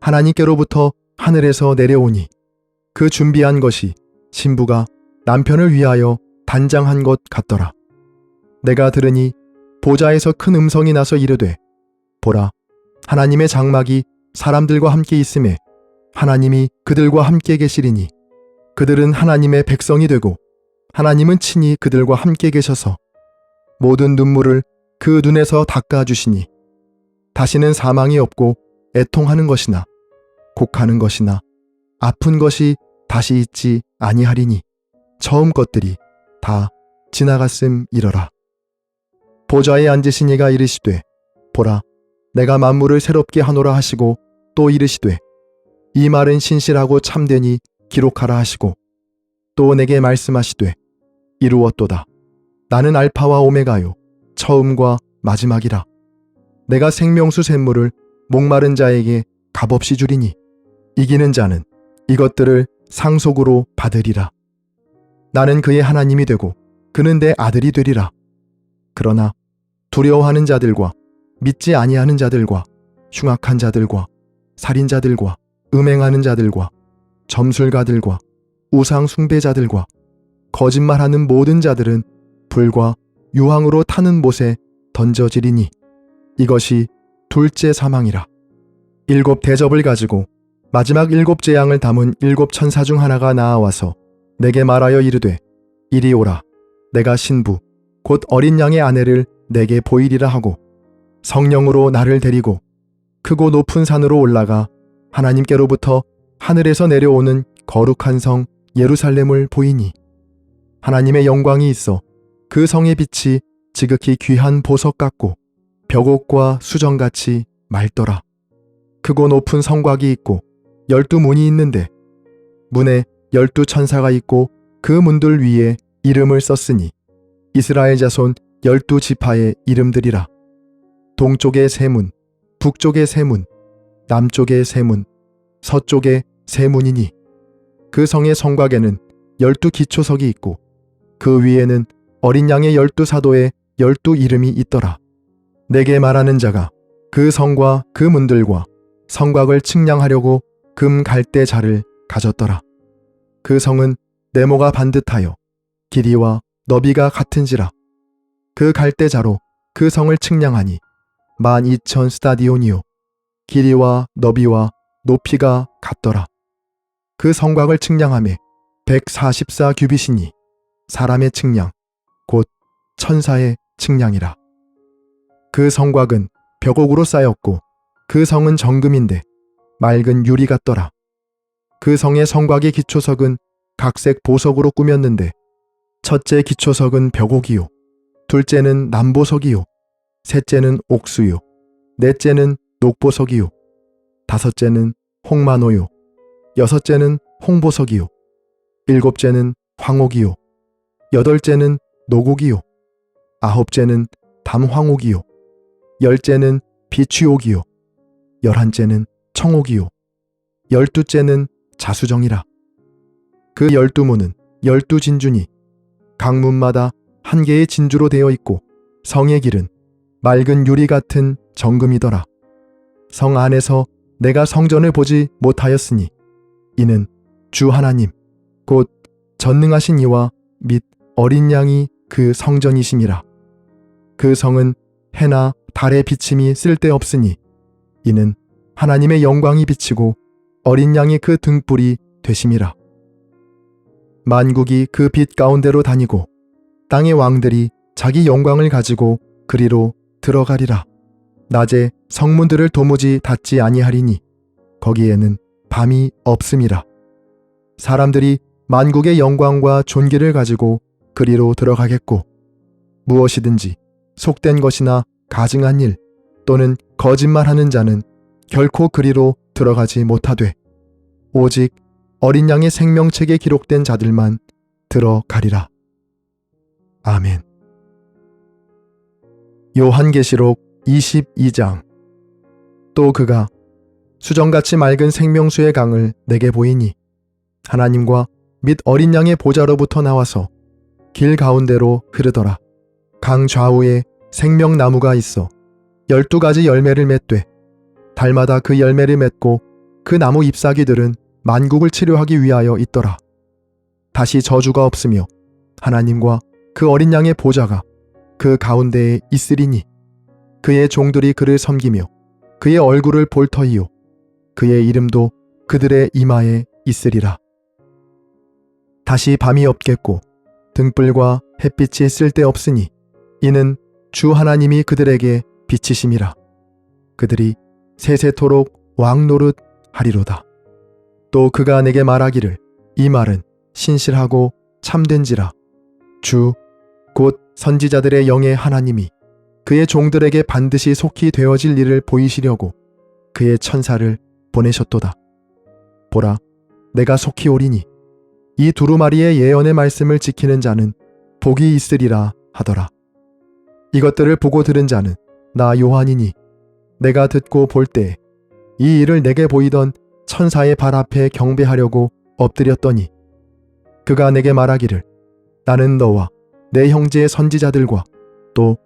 하나님께로부터 하늘에서 내려오니 그 준비한 것이 신부가 남편을 위하여 단장한 것 같더라. 내가 들으니 보좌에서 큰 음성이 나서 이르되 보라 하나님의 장막이 사람들과 함께 있음에 하나님이 그들과 함께 계시리니 그들은 하나님의 백성이 되고 하나님은 친히 그들과 함께 계셔서 모든 눈물을 그 눈에서 닦아주시니 다시는 사망이 없고 애통하는 것이나 곡하는 것이나 아픈 것이 다시 있지 아니하리니 처음 것들이 다 지나갔음이러라. 보좌에 앉으신 이가 이르시되 보라 내가 만물을 새롭게 하노라 하시고 또 이르시되 이 말은 신실하고 참되니 기록하라 하시고 또 내게 말씀하시되 이루었도다. 나는 알파와 오메가요 처음과 마지막이라. 내가 생명수 샘물을 목마른 자에게 값없이 주리니 이기는 자는 이것들을 상속으로 받으리라. 나는 그의 하나님이 되고 그는 내 아들이 되리라. 그러나 두려워하는 자들과 믿지 아니하는 자들과 흉악한 자들과 살인자들과 음행하는 자들과 점술가들과 우상 숭배자들과 거짓말하는 모든 자들은 불과 유황으로 타는 못에 던져지리니 이것이 둘째 사망이라. 7 대접을 가지고 마지막 7 재앙을 담은 7 천사 중 하나가 나아와서 내게 말하여 이르되 이리 오라. 내가 신부 곧 어린 양의 아내를 내게 보이리라 하고 성령으로 나를 데리고 크고 높은 산으로 올라가 하나님께로부터 하늘에서 내려오는 거룩한 성 예루살렘을 보이니 하나님의 영광이 있어 그 성의 빛이 지극히 귀한 보석 같고 벽옥과 수정같이 맑더라. 크고 높은 성곽이 있고 12문이 있는데 문에 12 천사가 있고 그 문들 위에 이름을 썼으니 이스라엘 자손 12 지파의 이름들이라. 동쪽에 세 문, 북쪽에 세 문, 남쪽에 세 문, 서쪽에 세 문이니 그 성의 성곽에는 12 기초석이 있고 그 위에는 어린 양의 12 사도의 12 이름이 있더라. 내게 말하는 자가 그 성과 그 문들과 성곽을 측량하려고 금 갈대 자를 가졌더라. 그 성은 네모가 반듯하여 길이와 너비가 같은지라. 그 갈대 자로 그 성을 측량하니 12,000 스타디온이요 길이와 너비와 높이가 같더라. 그 성곽을 측량하매 144 규빗이니 사람의 측량 곧 천사의 측량이라. 그 성곽은 벽옥으로 쌓였고 그 성은 정금인데 맑은 유리 같더라. 그 성의 성곽의 기초석은 각색 보석으로 꾸몄는데 첫째 기초석은 벽옥이요 둘째는 남보석이요 셋째는 옥수요 넷째는 녹보석이요 다섯째는 홍마노요 여섯째는 홍보석이요 일곱째는 황옥이요 여덟째는 노곡이요 아홉째는 담황옥이요 열째는 비취옥이요 열한째는 청옥이요 열두째는 자수정이라. 그 12문은 12진주니 각 문마다 한 개의 진주로 되어 있고 성의 길은 맑은 유리 같은 정금이더라. 성 안에서 내가 성전을 보지 못하였으니 이는 주 하나님 곧 전능하신 이와 및 어린 양이 그 성전이심이라. 그 성은 해나 달의 비침이 쓸데없으니 이는 하나님의 영광이 비치고 어린 양이 그 등불이 되심이라. 만국이 그 빛 가운데로 다니고 땅의 왕들이 자기 영광을 가지고 그리로 들어가리라. 낮에 성문들을 도무지 닫지 아니하리니 거기에는 밤이 없음이라. 사람들이 만국의 영광과 존귀를 가지고 그리로 들어가겠고 무엇이든지 속된 것이나 가증한 일 또는 거짓말하는 자는 결코 그리로 들어가지 못하되 오직 어린 양의 생명책에 기록된 자들만 들어가리라. 아멘. 요한계시록 22장. 또 그가 수정같이 맑은 생명수의 강을 내게 보이니 하나님과 및 어린 양의 보좌로부터 나와서 길 가운데로 흐르더라. 강 좌우에 생명나무가 있어 12가지 열매를 맺되 달마다 그 열매를 맺고 그 나무 잎사귀들은 만국을 치료하기 위하여 있더라. 다시 저주가 없으며 하나님과 그 어린 양의 보좌가 그 가운데에 있으리니 그의 종들이 그를 섬기며 그의 얼굴을 볼 터이요 그의 이름도 그들의 이마에 있으리라. 다시 밤이 없겠고 등불과 햇빛이 쓸데없으니 이는 주 하나님이 그들에게 비치심이라. 그들이 세세토록 왕노릇 하리로다. 또 그가 내게 말하기를 이 말은 신실하고 참된지라. 주 곧 선지자들의 영의 하나님이 그의 종들에게 반드시 속히 되어질 일을 보이시려고 그의 천사를 보내셨도다. 보라, 내가 속히 오리니 이 두루마리의 예언의 말씀을 지키는 자는 복이 있으리라 하더라. 이것들을 보고 들은 자는 나 요한이니 내가 듣고 볼 때 이 일을 내게 보이던 천사의 발 앞에 경배하려고 엎드렸더니 그가 내게 말하기를 나는 너와 내 형제의 선지자들과 또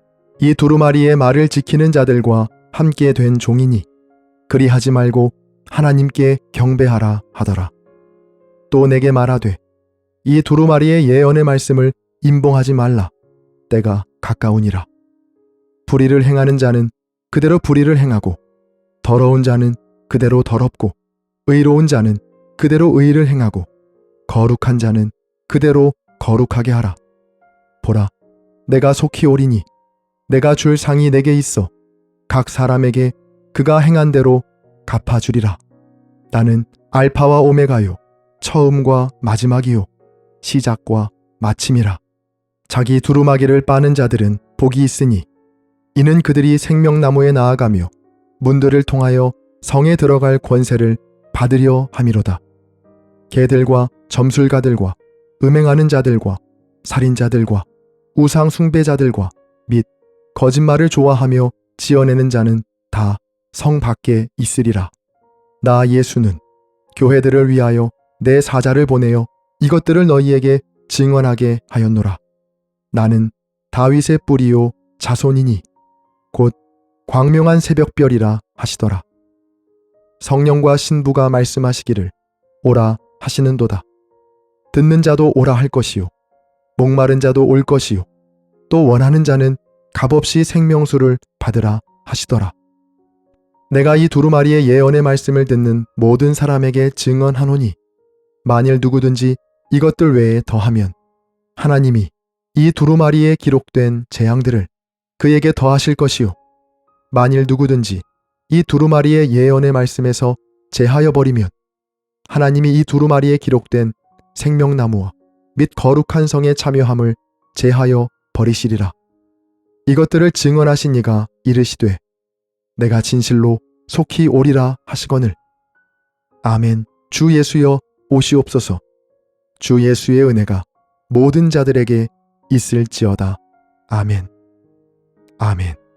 이 두루마리의 말을 지키는 자들과 함께 된 종이니 그리하지 말고 하나님께 경배하라 하더라. 또 내게 말하되 이 두루마리의 예언의 말씀을 임봉하지 말라. 때가 가까우니라. 불의를 행하는 자는 그대로 불의를 행하고 더러운 자는 그대로 더럽고 의로운 자는 그대로 의를 행하고 거룩한 자는 그대로 거룩하게 하라. 보라, 내가 속히 오리니 내가 줄 상이 내게 있어 각 사람에게 그가 행한 대로 갚아주리라. 나는 알파와 오메가요 처음과 마지막이요 시작과 마침이라. 자기 두루마기를 빠는 자들은 복이 있으니 이는 그들이 생명나무에 나아가며 문들을 통하여 성에 들어갈 권세를 받으려 함이로다. 개들과 점술가들과 음행하는 자들과 살인자들과 우상 숭배자들과 및 거짓말을 좋아하며 지어내는 자는 다 성 밖에 있으리라. 나 예수는 교회들을 위하여 내 사자를 보내어 이것들을 너희에게 증언하게 하였노라. 나는 다윗의 뿌리요 자손이니 곧 광명한 새벽별이라 하시더라. 성령과 신부가 말씀하시기를 오라 하시는도다. 듣는 자도 오라 할 것이요 목마른 자도 올 것이요 또 원하는 자는 값없이 생명수를 받으라 하시더라. 내가 이 두루마리의 예언의 말씀을 듣는 모든 사람에게 증언하노니 만일 누구든지 이것들 외에 더하면 하나님이 이 두루마리에 기록된 재앙들을 그에게 더하실 것이요 만일 누구든지 이 두루마리의 예언의 말씀에서 제하여 버리면 하나님이 이 두루마리에 기록된 생명나무와 및 거룩한 성의 참여함을 제하여 버리시리라. 이것들을 증언하신 이가 이르시되 내가 진실로 속히 오리라 하시거늘. 아멘. 주 예수여 오시옵소서. 주 예수의 은혜가 모든 자들에게 있을지어다. 아멘. 아멘.